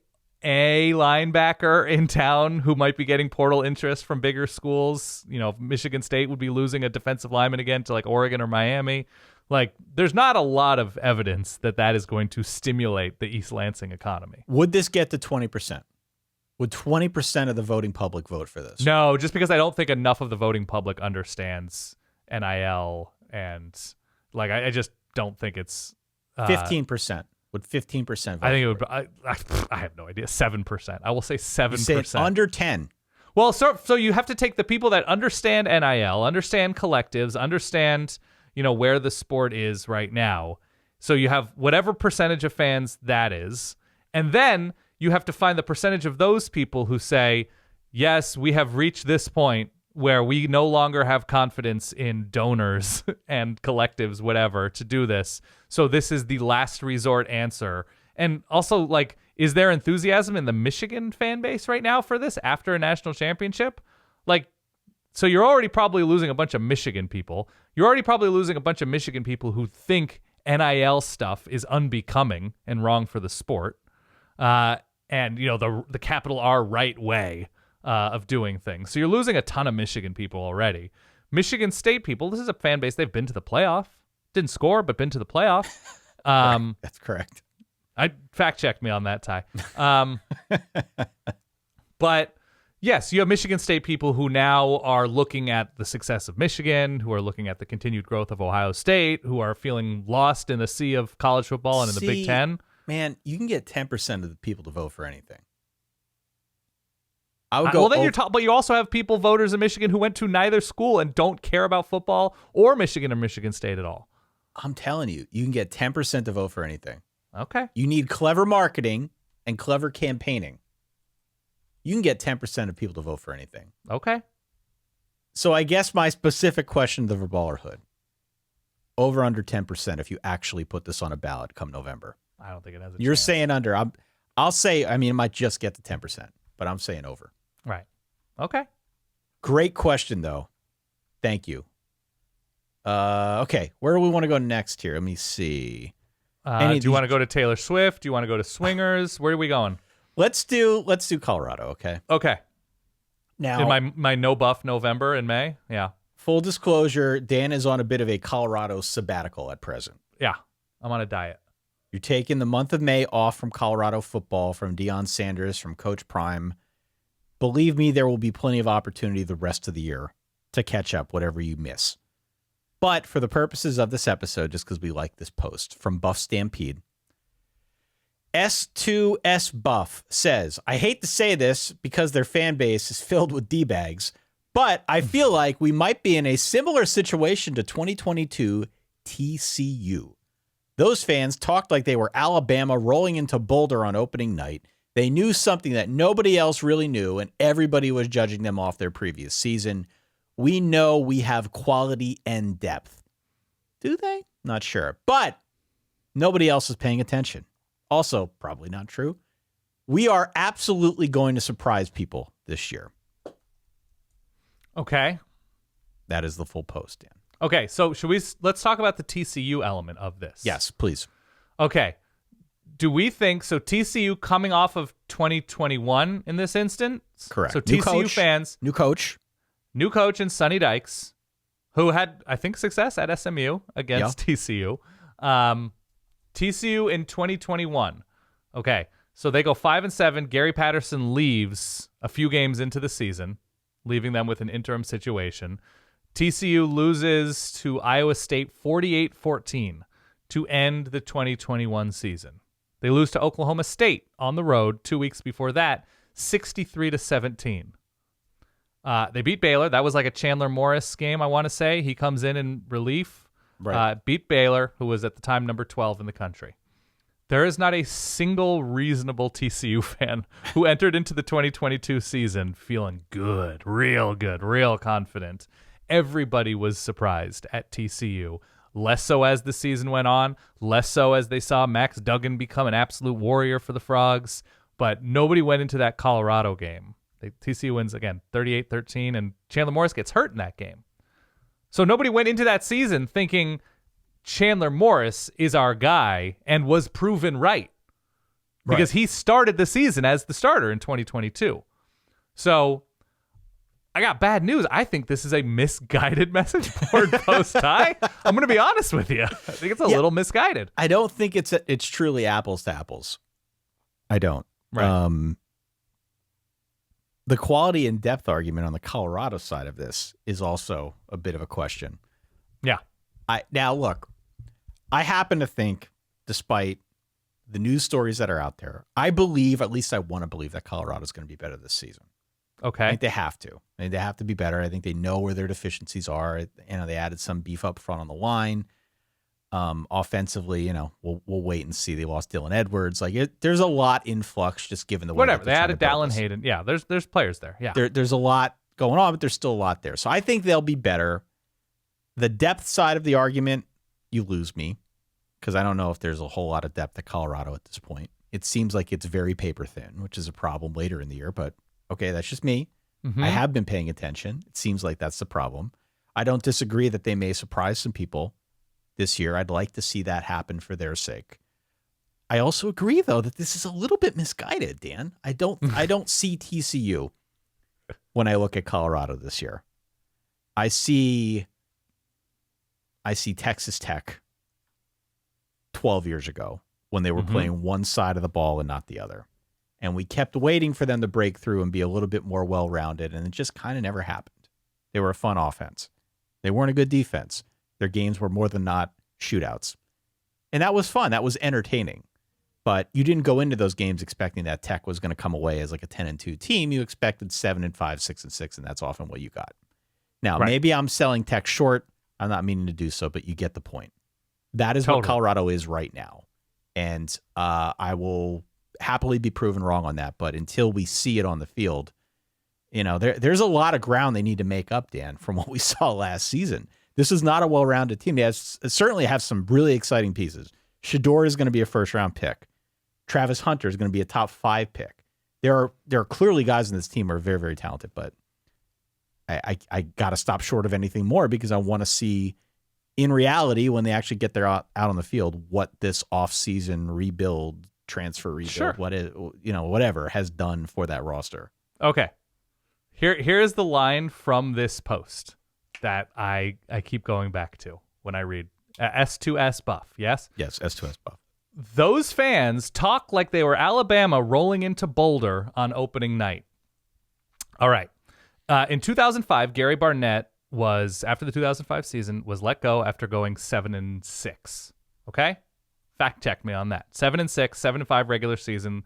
a linebacker in town who might be getting portal interest from bigger schools, you know, if Michigan State would be losing a defensive lineman again to like Oregon or Miami. Like there's not a lot of evidence that that is going to stimulate the East Lansing economy. Would this get to 20%? Would 20% of the voting public vote for this? No, just because I don't think enough of the voting public understands NIL, and like I just don't think it's 15%. Would 15% vote? I think it would. I have no idea. 7%. I will say 7%. Under 10. Well, so you have to take the people that understand NIL, understand collectives, understand where the sport is right now. So you have whatever percentage of fans that is, and then you have to find the percentage of those people who say, yes, we have reached this point where we no longer have confidence in donors and collectives, whatever, to do this. So this is the last resort answer. And also, like, is there enthusiasm in the Michigan fan base right now for this after a national championship? Like, so you're already probably losing a bunch of Michigan people. You're already probably losing a bunch of Michigan people who think NIL stuff is unbecoming and wrong for the sport. And, you know, the capital R right way of doing things. So you're losing a ton of Michigan people already. Michigan State people, this is a fan base. They've been to the playoff. Didn't score, but been to the playoff. Right. That's correct. I fact-checked me on that, Ty. But, yes, you have Michigan State people who now are looking at the success of Michigan, who are looking at the continued growth of Ohio State, who are feeling lost in the sea of college football and in the Big Ten. Man, you can get 10% of the people to vote for anything. I would go. Well, then but you also have people, voters in Michigan, who went to neither school and don't care about football or Michigan State at all. I'm telling you, you can get 10% to vote for anything. Okay. You need clever marketing and clever campaigning. You can get 10% of people to vote for anything. Okay. So I guess my specific question to the Verballer Hood, over under 10% if you actually put this on a ballot come November. I don't think it has a You're chance. saying under. I'll say, I mean, it might just get to 10%, but I'm saying over. Right. Okay. Great question, though. Thank you. Okay, where do we want to go next here? Let me see. Do you want to go to Taylor Swift? Do you want to go to Swingers? Where are we going? Let's do Colorado, okay? Okay. Now, in my no buff November in May? Yeah. Full disclosure, Dan is on a bit of a Colorado sabbatical at present. Yeah. I'm on a diet. You're taking the month of May off from Colorado football, from Deion Sanders, from Coach Prime. Believe me, there will be plenty of opportunity the rest of the year to catch up whatever you miss. But for the purposes of this episode, just because we like this post from Buff Stampede, S2S Buff says, I hate to say this because their fan base is filled with D-bags, but I feel like we might be in a similar situation to 2022 TCU. Those fans talked like they were Alabama rolling into Boulder on opening night. They knew something that nobody else really knew, and everybody was judging them off their previous season. We know we have quality and depth. Do they? Not sure. But nobody else is paying attention. Also, probably not true. We are absolutely going to surprise people this year. Okay. That is the full post, Dan. Okay, so let's talk about the TCU element of this. Yes, please. Okay. Do we think, so TCU coming off of 2021 in this instance? Correct. So TCU fans. New coach in Sonny Dykes, who had, I think, success at SMU against TCU. TCU in 2021. Okay, so they go 5-7. Gary Patterson leaves a few games into the season, leaving them with an interim situation. TCU loses to Iowa State 48-14 to end the 2021 season. They lose to Oklahoma State on the road 2 weeks before that, 63-17. They beat Baylor. That was like a Chandler Morris game, I want to say. He comes in relief. Right. Beat Baylor, who was at the time number 12 in the country. There is not a single reasonable TCU fan who entered into the 2022 season feeling good, real confident. Everybody was surprised at TCU. Less so as the season went on, less so as they saw Max Duggan become an absolute warrior for the Frogs, but nobody went into that Colorado game. TCU wins, again, 38-13, and Chandler Morris gets hurt in that game. So nobody went into that season thinking Chandler Morris is our guy and was proven right because he started the season as the starter in 2022. So I got bad news. I think this is a misguided message board post, Ty. I'm going to be honest with you. I think it's a little misguided. I don't think it's truly apples to apples. I don't. Right. The quality and depth argument on the Colorado side of this is also a bit of a question. Yeah. Now, look, I happen to think, despite the news stories that are out there, I believe, at least I want to believe, that Colorado is going to be better this season. Okay. I think they have to. I think they have to be better. I think they know where their deficiencies are. They added some beef up front on the line. Offensively, we'll wait and see. They lost Dylan Edwards. There's a lot in flux, just given the way whatever they added. Dallin Hayden. Yeah, there's players there. Yeah, there's a lot going on, but there's still a lot there. So I think they'll be better. The depth side of the argument, you lose me, because I don't know if there's a whole lot of depth at Colorado at this point. It seems like it's very paper thin, which is a problem later in the year, but okay, that's just me. I have been paying attention. It seems like that's the problem. I don't disagree that they may surprise some people this year. I'd like to see that happen for their sake. I also agree, though, that this is a little bit misguided, Dan. I don't see TCU when I look at Colorado this year. I see Texas Tech 12 years ago when they were playing one side of the ball and not the other. And we kept waiting for them to break through and be a little bit more well-rounded, and it just kind of never happened. They were a fun offense. They weren't a good defense. Their games were more than not shootouts. And that was fun. That was entertaining. But you didn't go into those games expecting that Tech was going to come away as like a 10-2 team. You expected 7-5, 6-6, and that's often what you got. Now, maybe I'm selling Tech short. I'm not meaning to do so, but you get the point. That is what Colorado is right now. And I will happily be proven wrong on that. But until we see it on the field, there's a lot of ground they need to make up, Dan, from what we saw last season. This is not a well-rounded team. They certainly have some really exciting pieces. Shador is going to be a first-round pick. Travis Hunter is going to be a top 5 pick. There are clearly guys in this team who are very, very talented, but I got to stop short of anything more because I want to see, in reality, when they actually get there out on the field, what this offseason transfer rebuild, whatever has done for that roster. Okay. Here's the line from this post that I keep going back to when I read S2S Buff. Yes? Yes, S2S Buff. Those fans talk like they were Alabama rolling into Boulder on opening night. All right. In 2005, Gary Barnett after the 2005 season, was let go after going 7-6. Okay? Fact check me on that. 7-6, 7-5 regular season.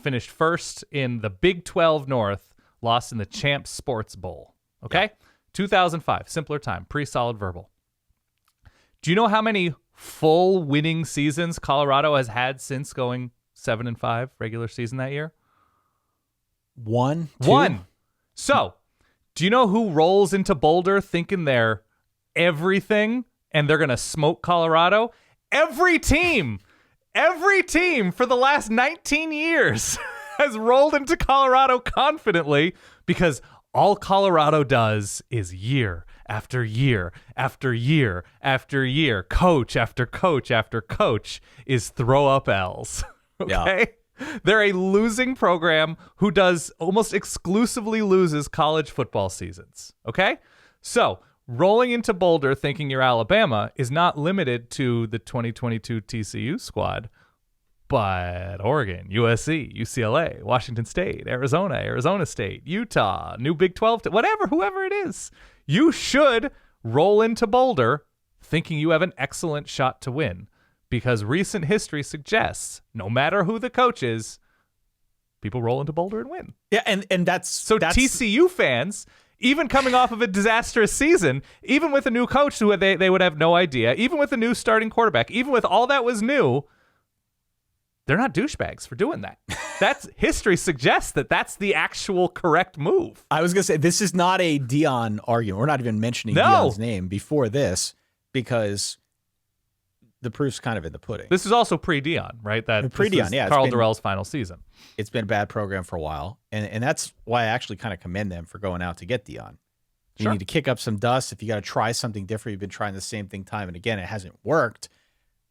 Finished first in the Big 12 North, lost in the Champs Sports Bowl. Okay? Yeah. 2005, simpler time, pre-solid verbal. Do you know how many full winning seasons Colorado has had since going 7-5 regular season that year? One. So, do you know who rolls into Boulder thinking they're everything and they're going to smoke Colorado? Every team for the last 19 years has rolled into Colorado confidently because all Colorado does is year after year after year after year, coach after coach after coach, is throw up L's. Okay? Yeah. They're a losing program who does almost exclusively loses college football seasons. Okay? So, rolling into Boulder thinking you're Alabama is not limited to the 2022 TCU squad, but Oregon, USC, UCLA, Washington State, Arizona State, Utah, new Big 12, whoever it is. You should roll into Boulder thinking you have an excellent shot to win because recent history suggests no matter who the coach is, people roll into Boulder and win. Yeah, and that's TCU fans, even coming off of a disastrous season, even with a new coach who they would have no idea, even with a new starting quarterback, even with all that was new, they're not douchebags for doing that. That's history suggests that that's the actual correct move. I was going to say, this is not a Dion argument. We're not even mentioning Dion's name before this because the proof's kind of in the pudding. This is also pre-Dion, right? Pre-Dion, yeah. Carl Durrell's final season. It's been a bad program for a while, and that's why I actually kind of commend them for going out to get Dion. You need to kick up some dust. If you got to try something different, you've been trying the same thing time and again, it hasn't worked.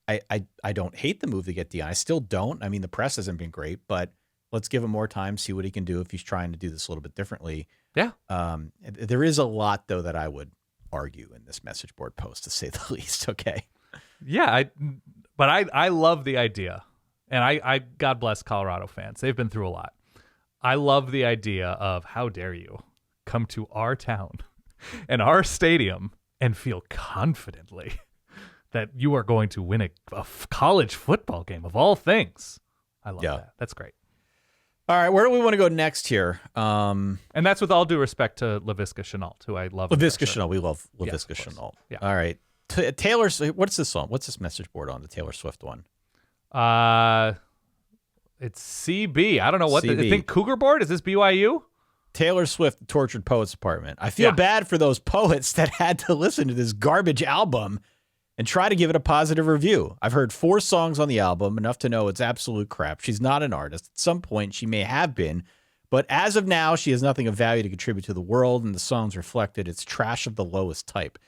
I don't hate the move to get Dion. I still don't. I mean, the press hasn't been great, but let's give him more time, see what he can do if he's trying to do this a little bit differently. Yeah. There is a lot, though, that I would argue in this message board post, to say the least, okay? Yeah, but I love the idea. And I God bless Colorado fans. They've been through a lot. I love the idea of how dare you come to our town and our stadium and feel confidently that you are going to win a college football game of all things. I love that. That's great. All right, where do we want to go next here? And that's with all due respect to Laviska Shenault, who I love. Laviska Shenault, we love Laviska Shenault. Yeah. All right. Taylor, what's this on? What's this message board on, the Taylor Swift one? It's CB. I don't know what I think Cougar board? Is this BYU? Taylor Swift, Tortured Poets Department. I feel bad for those poets that had to listen to this garbage album and try to give it a positive review. I've heard 4 songs on the album, enough to know it's absolute crap. She's not an artist. At some point, she may have been, but as of now, she has nothing of value to contribute to the world, and the songs reflected it's trash of the lowest type.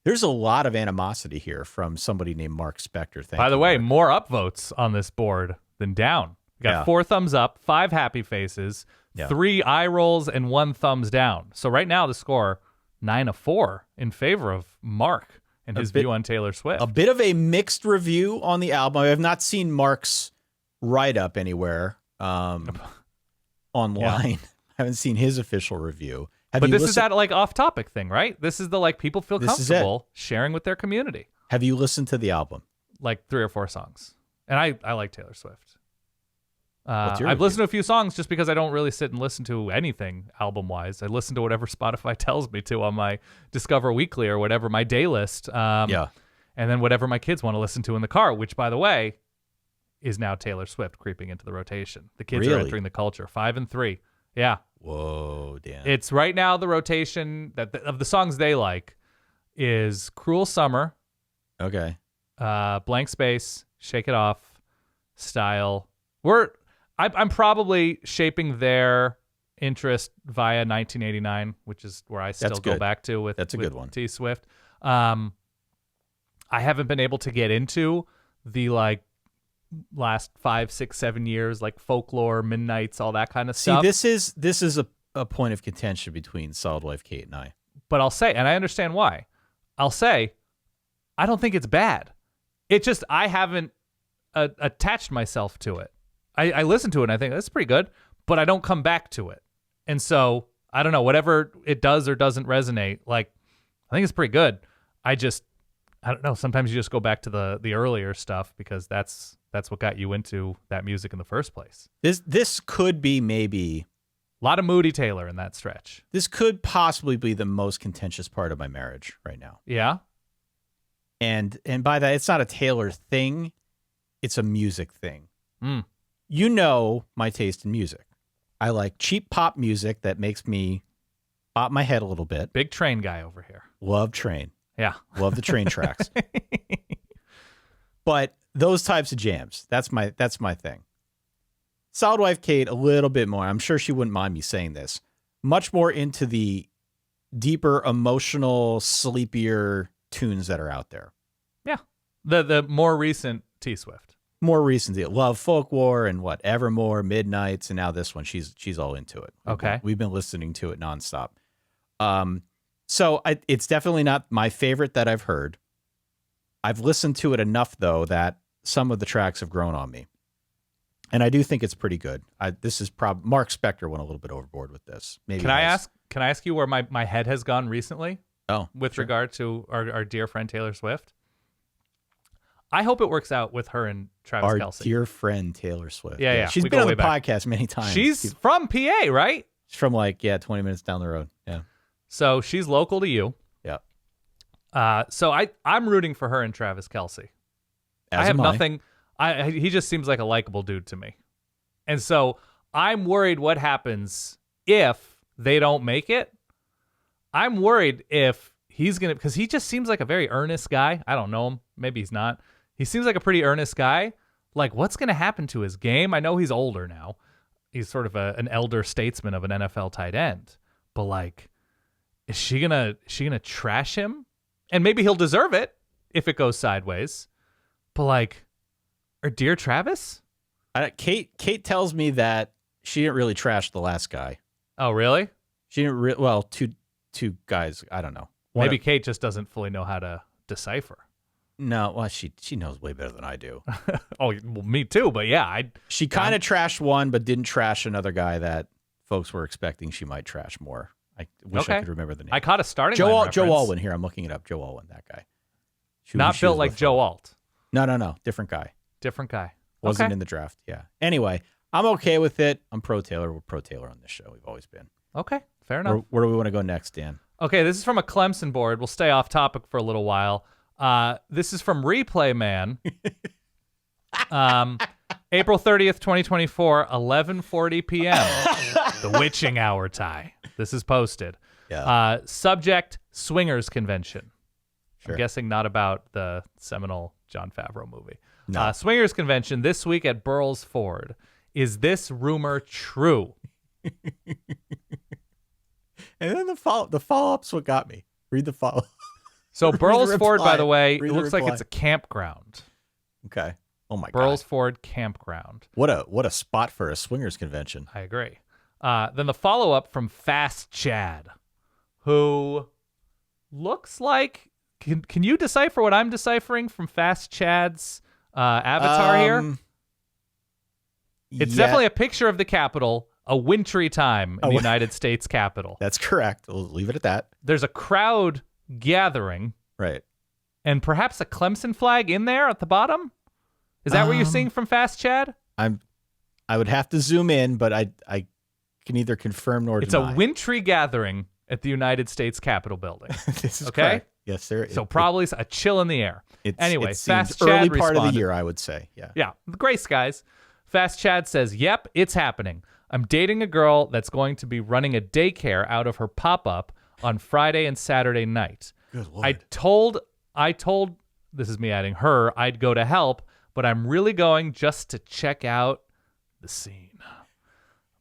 There's a lot of animosity here from somebody named Mark Spector. By the way, more upvotes on this board than down. We got 4 thumbs up, 5 happy faces, 3 eye rolls, and 1 thumbs down. So right now the score 9-4 in favor of Mark and his view on Taylor Swift. A bit of a mixed review on the album. I have not seen Mark's write-up anywhere online. I haven't seen his official review. But this is that like off-topic thing, right? This is the like people feel comfortable sharing with their community. Have you listened to the album? Like 3 or 4 songs. And I like Taylor Swift. I've listened to a few songs just because I don't really sit and listen to anything album-wise. I listen to whatever Spotify tells me to on my Discover Weekly or whatever, my day list. And then whatever my kids want to listen to in the car, which, by the way, is now Taylor Swift creeping into the rotation. The kids are entering the culture. 5 and 3. Yeah. Whoa, damn. It's right now the rotation of the songs they like is Cruel Summer. Okay. Blank Space, Shake It Off, Style. I'm probably shaping their interest via 1989, which is where I still go back to with good one. T Swift. I haven't been able to get into the like last 5, 6, 7 years, like Folklore, Midnights, all that kind of stuff. See, this is a point of contention between Solid Wife Kate and I. But I'll say, and I understand why. I'll say, I don't think it's bad. It just I haven't attached myself to it. I listen to it and I think that's pretty good, but I don't come back to it. And so I don't know, whatever it does or doesn't resonate, like I think it's pretty good. I don't know. Sometimes you just go back to the earlier stuff because that's what got you into that music in the first place. This could be maybe a lot of Moody Taylor in that stretch. This could possibly be the most contentious part of my marriage right now. Yeah. And by that, it's not a Taylor thing. It's a music thing. You know my taste in music. I like cheap pop music that makes me bop my head a little bit. Big Train guy over here. Love Train. Yeah. Love the Train tracks. But those types of jams, that's my thing. Solid Wife Kate, a little bit more. I'm sure she wouldn't mind me saying this. Much more into the deeper, emotional, sleepier tunes that are out there. Yeah. The more recent T Swift. More recently, Love Folklore and Evermore, Midnights, and now this one. She's all into it. We've been listening to it nonstop. So it's definitely not my favorite that I've heard. I've listened to it enough though that some of the tracks have grown on me, and I do think it's pretty good. This is Mark Spector went a little bit overboard with this. Maybe Can I ask you where my head has gone recently? With regard to our dear friend Taylor Swift. I hope it works out with her and Travis Kelce. Our dear friend Taylor Swift. Yeah. She's been on the podcast many times. She's from PA, right? She's from 20 minutes down the road. Yeah. So she's local to you. Yeah. So I'm rooting for her and Travis Kelce. I have nothing. He just seems like a likable dude to me. And so I'm worried what happens if they don't make it. I'm worried if he's going to, because he just seems like a very earnest guy. I don't know him. Maybe he's not. He seems like a pretty earnest guy. Like, what's going to happen to his game? I know he's older now. He's sort of an elder statesman of an NFL tight end. But like, is she gonna trash him? And maybe he'll deserve it if it goes sideways. But like, or dear Travis? Kate tells me that she didn't really trash the last guy. Oh, really? She didn't. Two guys. I don't know. Maybe Kate just doesn't fully know how to decipher. No, well, she knows way better than I do. Oh, well, me too. But yeah, she kind of trashed one, but didn't trash another guy that folks were expecting she might trash more. I wish I could remember the name. I caught a starting Joe line Joe Alwyn here. I'm looking it up. Joe Alwyn, that guy. Not built like Joe Alt. No. Different guy. Different guy. Wasn't in the draft. Yeah. Anyway, I'm okay with it. I'm pro Taylor. We're pro Taylor on this show. We've always been. Okay. Fair enough. Where do we want to go next, Dan? Okay. This is from a Clemson board. We'll stay off topic for a little while. This is from Replay Man. April 30th, 2024, 11:40 p.m. The witching hour tie. This is posted. Yeah. Subject, swingers convention. Sure. I'm guessing not about the seminal Jon Favreau movie. No. Swingers convention this week at Burles Ford. Is this rumor true? And then the follow-up's what got me. Read the follow. So Burles Ford, by the way, it Read the looks like reply. it's a campground. Okay. Oh my Burles God. Ford campground. What a spot for a swingers convention. I agree. Then the follow-up from Fast Chad, who looks like... Can you decipher what I'm deciphering from Fast Chad's avatar here? It's definitely a picture of the Capitol, a wintry time in the United States Capitol. That's correct. We'll leave it at that. There's a crowd gathering, Right. and perhaps a Clemson flag in there at the bottom. Is that what you're seeing from Fast Chad? I would have to zoom in, but I can neither confirm nor It's deny. a wintry gathering at the United States Capitol building. This is Okay? correct. Yes, sir. So probably a chill in the air. Anyway, it seems Fast Chad early part of responded. the year, I would say. Yeah. Yeah, the gray skies. Fast Chad says, "Yep, it's happening. I'm dating a girl that's going to be running a daycare out of her pop-up on Friday and Saturday night. Good Lord. I told, this is me adding her, I'd go to help, but I'm really going just to check out the scene.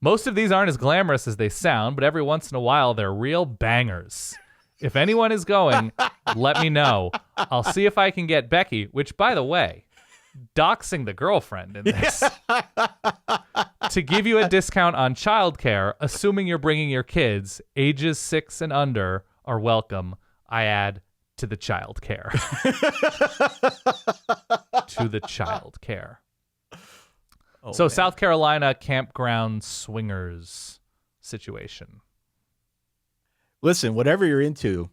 Most of these aren't as glamorous as they sound, but every once in a while they're real bangers. If anyone is going, let me know. I'll see if I can get Becky," which, by the way, doxing the girlfriend in this, "to give you a discount on childcare, assuming you're bringing your kids. Ages 6 and under are welcome. I add to the childcare." To the childcare. So man. South Carolina campground swingers situation. Listen, whatever you're into,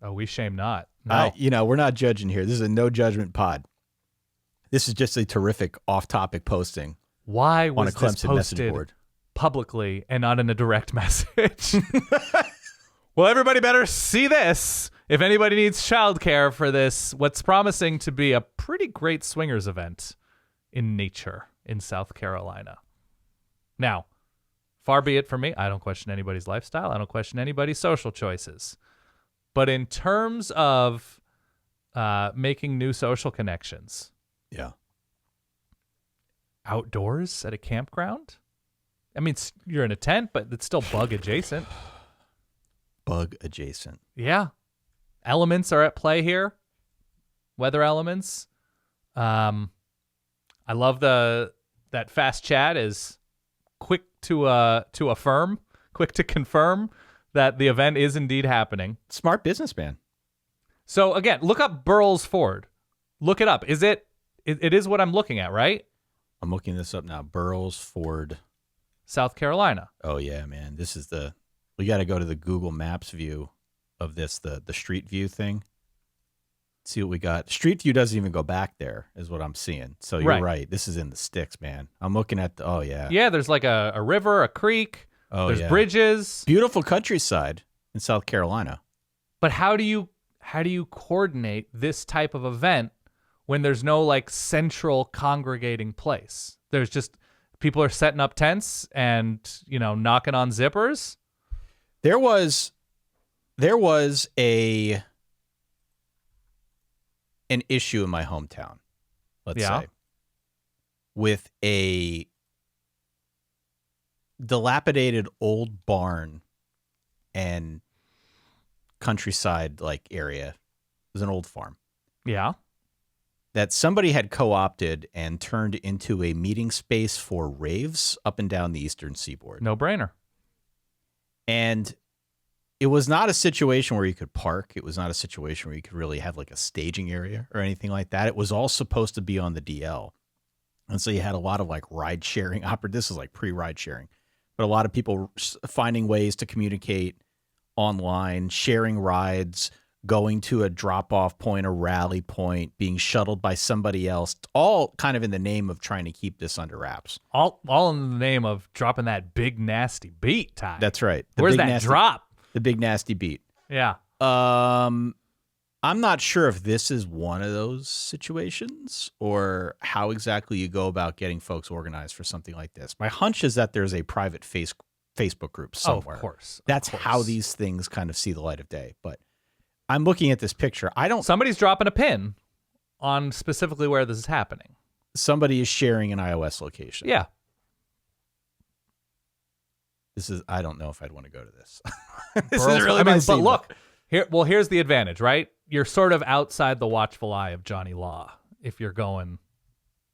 Oh, we shame not. No. we're not judging here. This is a no judgment pod. This is just a terrific off-topic posting Why on was a this Clemson message posted board. publicly and not in a direct message? Well, everybody better see this. If anybody needs childcare for this, what's promising to be a pretty great swingers event in nature in South Carolina. Now, far be it from me. I don't question anybody's lifestyle. I don't question anybody's social choices. But in terms of making new social connections, Yeah. outdoors at a campground, I mean, you're in a tent, but it's still bug adjacent. Bug adjacent. Yeah. Elements are at play here. Weather elements. I love that Fast Chat is quick to affirm, quick to confirm that the event is indeed happening. Smart businessman. So again, look up Burles Ford. Look it up. It is what I'm looking at, right? I'm looking this up now. Burles Ford. South Carolina. Oh yeah, man. This is we got to go to the Google Maps view of this, the Street View thing. See what we got. Street View doesn't even go back there, is what I'm seeing. So you're right. This is in the sticks, man. I'm looking at oh yeah. Yeah, there's like a river, a creek. Oh, there's yeah. bridges. Beautiful countryside in South Carolina. But how do you coordinate this type of event when there's no like central congregating place? There's just people are setting up tents and, knocking on zippers. There was an issue in my hometown, let's say, with a dilapidated old barn and countryside like area. It was an old farm. Yeah. That somebody had co-opted and turned into a meeting space for raves up and down the eastern seaboard. No brainer. And it was not a situation where you could park. It was not a situation where you could really have like a staging area or anything like that. It was all supposed to be on the DL. And so you had a lot of like ride sharing. This is like pre-ride sharing, but a lot of people finding ways to communicate online, sharing rides, going to a drop-off point, a rally point, being shuttled by somebody else, all kind of in the name of trying to keep this under wraps. All in the name of dropping that big nasty beat, Ty. That's right. Where's that drop? The big nasty beat. Yeah. I'm not sure if this is one of those situations or how exactly you go about getting folks organized for something like this. My hunch is that there's a private Facebook group somewhere. Of course. That's how these things kind of see the light of day. But I'm looking at this picture. Somebody's dropping a pin on specifically where this is happening. Somebody is sharing an iOS location. Yeah. I don't know if I'd want to go to this. But look, here's the advantage, right? You're sort of outside the watchful eye of Johnny Law if you're going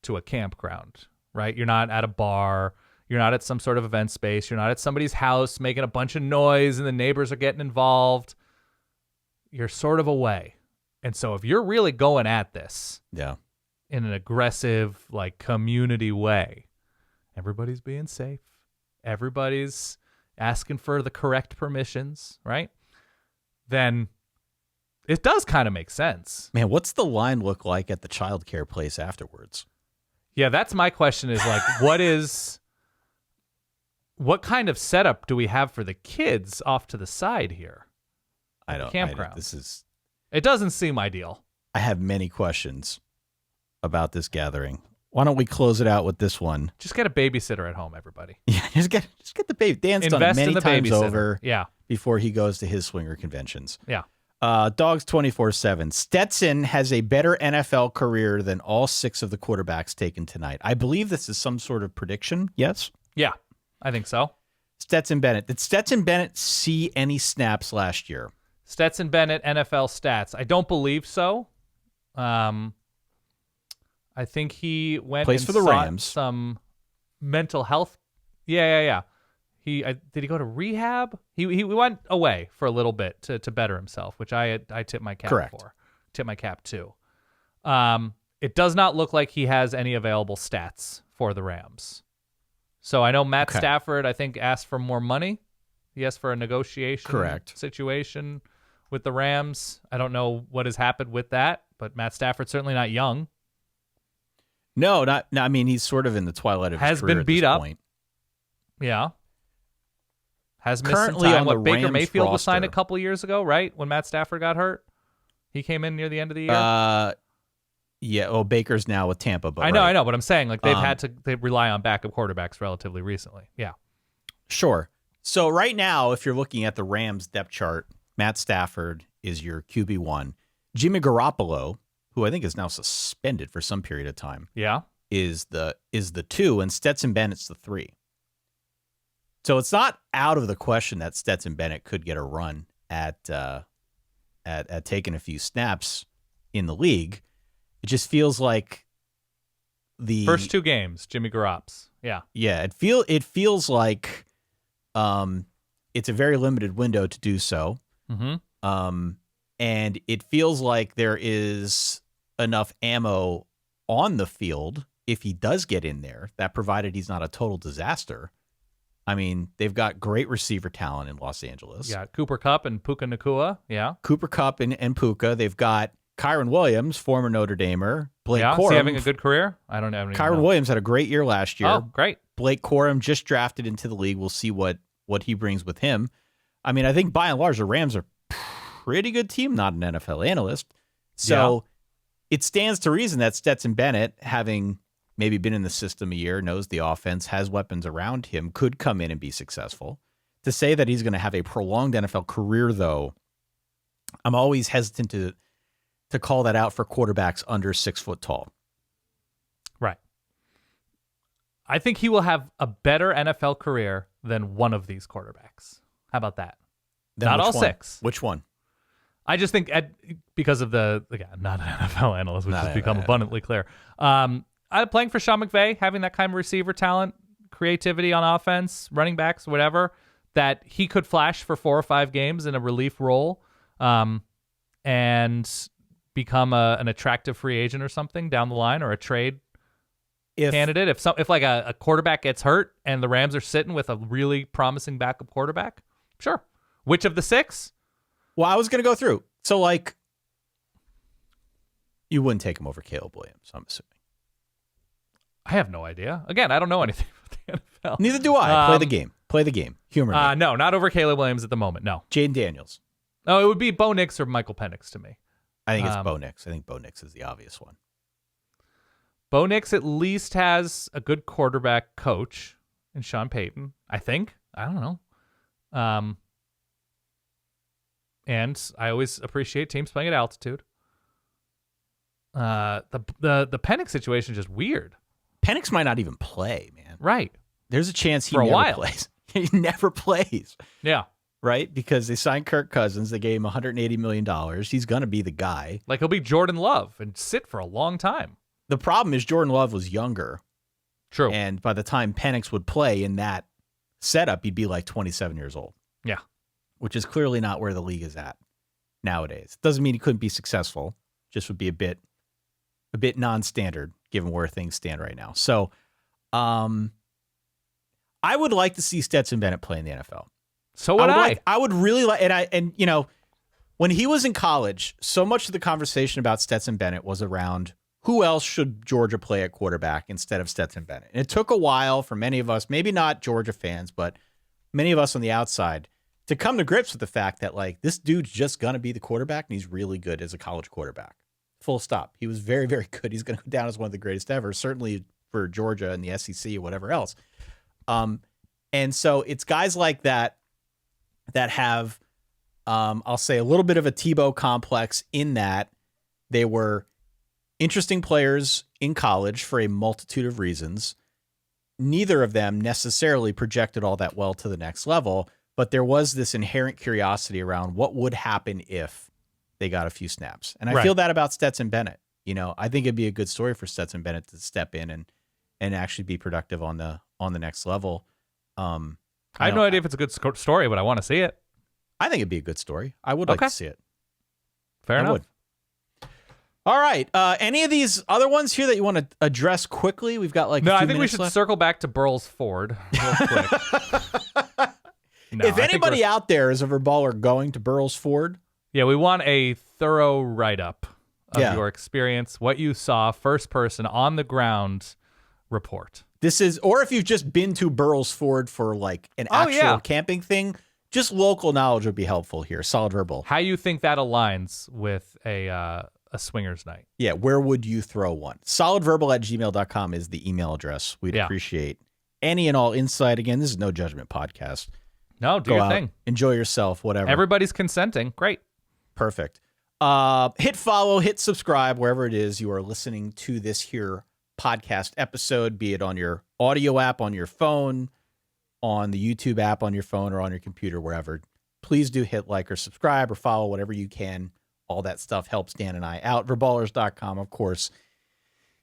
to a campground, right? You're not at a bar. You're not at some sort of event space. You're not at somebody's house making a bunch of noise and the neighbors are getting involved. You're sort of away. And so if you're really going at this in an aggressive, like, community way, everybody's being safe. Everybody's asking for the correct permissions, right? Then it does kind of make sense. Man, what's the line look like at the childcare place afterwards? Yeah, that's my question is, like, what kind of setup do we have for the kids off to the side here? Campground. It doesn't seem ideal. I have many questions about this gathering. Why don't we close it out with this one? Just get a babysitter at home, everybody. Yeah, just get the baby. Dan's done it many times over. Yeah. Before he goes to his swinger conventions. Yeah. Dogs 24/7. Stetson has a better NFL career than all 6 of the quarterbacks taken tonight. I believe this is some sort of prediction. Yes. Yeah, I think so. Stetson Bennett. Did Stetson Bennett see any snaps last year? Stetson Bennett NFL stats. I don't believe so. I think he went plays and for the Rams. Some mental health. Yeah. Did he go to rehab? He went away for a little bit to better himself, which I tip my cap for. Tip my cap to. It does not look like he has any available stats for the Rams. So I know Matt Stafford, I think, asked for more money. He asked for a negotiation situation with the Rams. I don't know what has happened with that, but Matt Stafford's certainly not young. No, not. I mean, he's sort of in the twilight of his career. Has been beat up. Point. Yeah. Has missed Currently some time. on the Baker Rams Mayfield was roster. signed a couple years ago, right? When Matt Stafford got hurt, he came in near the end of the year. Yeah. Well, Baker's now with Tampa, but I know, but I'm saying, like, they rely on backup quarterbacks relatively recently. Yeah. Sure. So right now, if you're looking at the Rams depth chart, Matt Stafford is your QB1. Jimmy Garoppolo, who I think is now suspended for some period of time, is the 2, and Stetson Bennett's the 3. So it's not out of the question that Stetson Bennett could get a run at taking a few snaps in the league. It just feels like the first 2 games, Jimmy Garoppolo. Yeah. Yeah, it feels like it's a very limited window to do so. Mm-hmm. And it feels like there is enough ammo on the field if he does get in there, that provided he's not a total disaster. I mean, they've got great receiver talent in Los Angeles. Yeah, Cooper Kupp and Puka Nacua. Yeah. Cooper Kupp and Puka. They've got Kyron Williams, former Notre Damer. Blake Corum. Is he having a good career? I don't know. Kyron Williams had a great year last year. Oh, great. Blake Corum just drafted into the league. We'll see what he brings with him. I mean, I think by and large, the Rams are a pretty good team, not an NFL analyst. So it stands to reason that Stetson Bennett, having maybe been in the system a year, knows the offense, has weapons around him, could come in and be successful. To say that he's going to have a prolonged NFL career, though, I'm always hesitant to call that out for quarterbacks under 6 foot tall. Right. I think he will have a better NFL career than one of these quarterbacks. How about that? Not all 6. Which one? I just think because of not an NFL analyst, which has become abundantly clear. Playing for Sean McVay, having that kind of receiver talent, creativity on offense, running backs, whatever, that he could flash for 4 or 5 games in a relief role, and become an attractive free agent or something down the line, or a trade candidate. If like a quarterback gets hurt and the Rams are sitting with a really promising backup quarterback, sure. Which of the 6? Well, I was going to go through. So, like, you wouldn't take him over Caleb Williams, I'm assuming. I have no idea. Again, I don't know anything about the NFL. Neither do I. Play the game. Humor me. No, not over Caleb Williams at the moment. No. Jaden Daniels. Oh, it would be Bo Nix or Michael Penix to me. I think it's Bo Nix. I think Bo Nix is the obvious one. Bo Nix at least has a good quarterback coach in Sean Payton, I think. I don't know. And I always appreciate teams playing at altitude. The Penix situation is just weird. Penix might not even play, man. Right. There's a chance he For a never while. plays. He never plays. Yeah. Right? Because they signed Kirk Cousins. They gave him $180 million. He's going to be the guy. Like, he'll be Jordan Love and sit for a long time. The problem is Jordan Love was younger. True. And by the time Penix would play in that setup, he'd be like 27 years old. Yeah. Which is clearly not where the league is at nowadays. Doesn't mean he couldn't be successful. Just would be a bit non-standard given where things stand right now. So I would like to see Stetson Bennett play in the NFL. So would I. I would really like, and you know, when he was in college, so much of the conversation about Stetson Bennett was around who else should Georgia play at quarterback instead of Stetson Bennett. And it took a while for many of us, maybe not Georgia fans, but many of us on the outside, to come to grips with the fact that, like, this dude's just going to be the quarterback, and he's really good as a college quarterback. Full stop. He was very, very good. He's going to go down as one of the greatest ever, certainly for Georgia and the SEC or whatever else. And so it's guys like that have, I'll say, a little bit of a Tebow complex in that they were interesting players in college for a multitude of reasons. Neither of them necessarily projected all that well to the next level, but there was this inherent curiosity around what would happen if they got a few snaps. And I feel that about Stetson Bennett. You know, I think it'd be a good story for Stetson Bennett to step in and actually be productive on the next level. I have no idea if it's a good story, but I want to see it. I think it'd be a good story. I would like to see it. Fair enough. Would. All right. Any of these other ones here that you want to address quickly? We've got like I think we should circle back to Burles Ford real quick. If anybody out there is a verballer going to Burles Ford, yeah, we want a thorough write-up of your experience, what you saw, first person on the ground report. This is, or if you've just been to Burles Ford for like an actual camping thing, just local knowledge would be helpful here. Solid verbal. How you think that aligns with a swingers night? Yeah, where would you throw one? Solidverbal@gmail.com is the email address. We'd appreciate any and all insight. Again, this is no judgment podcast. No, do your thing. Enjoy yourself, whatever. Everybody's consenting. Great. Perfect. Hit follow, hit subscribe, wherever it is you are listening to this here podcast episode, be it on your audio app, on your phone, on the YouTube app, on your phone, or on your computer, wherever. Please do hit like or subscribe or follow, whatever you can. All that stuff helps Dan and I out. Verballers.com, of course,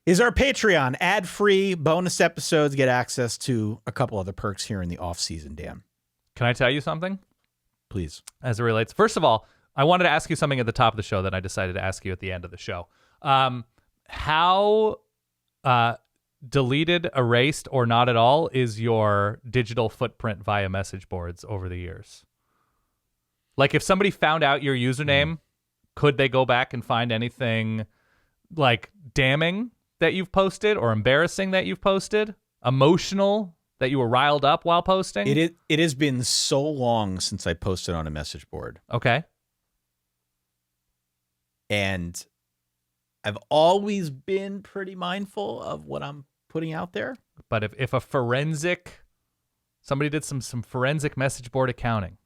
is our Patreon. Ad-free bonus episodes, get access to a couple other perks here in the off-season, Dan. Can I tell you something? Please. As it relates. First of all, I wanted to ask you something at the top of the show that I decided to ask you at the end of the show. How deleted, erased, or not at all is your digital footprint via message boards over the years? Like, if somebody found out your username, could they go back and find anything like damning that you've posted or embarrassing that you've posted? Emotional that you were riled up while posting? It has been so long since I posted on a message board. Okay. And I've always been pretty mindful of what I'm putting out there. But if a somebody did some forensic message board accounting.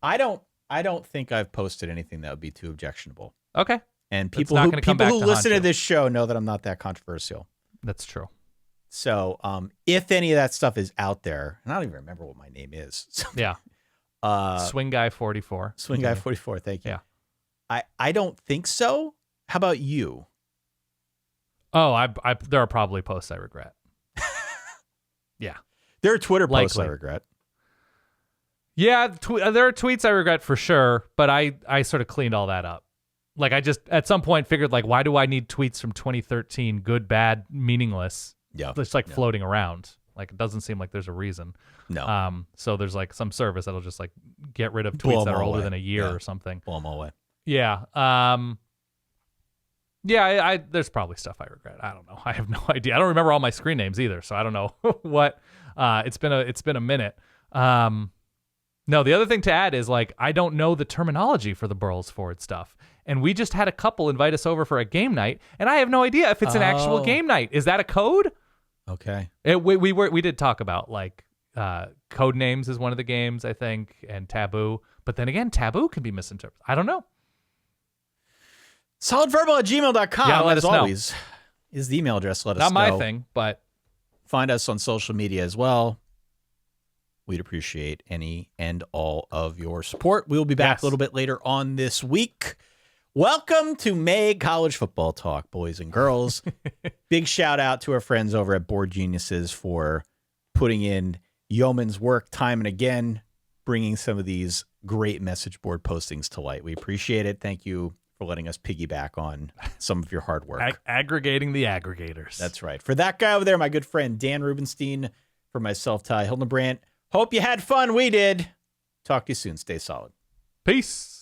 I don't think I've posted anything that would be too objectionable. Okay. And people who listen to this show know that I'm not that controversial. That's true. So if any of that stuff is out there, and I don't even remember what my name is. So, yeah. Swing Guy 44. Swing Guy 44. Thank you. Yeah. I don't think so. How about you? Oh, there are probably posts I regret. Yeah. There are Twitter posts I regret. Yeah, there are tweets I regret for sure, but I sort of cleaned all that up. Like, I just at some point figured, like, why do I need tweets from 2013, good, bad, meaningless? Yeah. Just like floating around. Like, it doesn't seem like there's a reason. No. So there's like some service that'll just like get rid of tweets that are older than a year or something. Blow them all away. Yeah. Yeah, there's probably stuff I regret. I don't know. I have no idea. I don't remember all my screen names either, so I don't know what. It's been a minute. No, the other thing to add is, like, I don't know the terminology for the Burles Ford stuff. And we just had a couple invite us over for a game night, and I have no idea if it's an actual game night. Is that a code? Okay. We did talk about, like, Codenames is one of the games, I think, and Taboo. But then again, Taboo can be misinterpreted. I don't know. Solidverbal@gmail.com, yeah, let as us know. always, is the email address. Let us know. Not my thing, but find us on social media as well. We'd appreciate any and all of your support. We will be back a little bit later on this week. Welcome to May College Football Talk, boys and girls. Big shout out to our friends over at Board Geniuses for putting in yeoman's work time and again, bringing some of these great message board postings to light. We appreciate it. Thank you for letting us piggyback on some of your hard work. Aggregating the aggregators. That's right. For that guy over there, my good friend Dan Rubenstein, for myself, Ty Hildenbrandt. Hope you had fun. We did. Talk to you soon. Stay solid. Peace.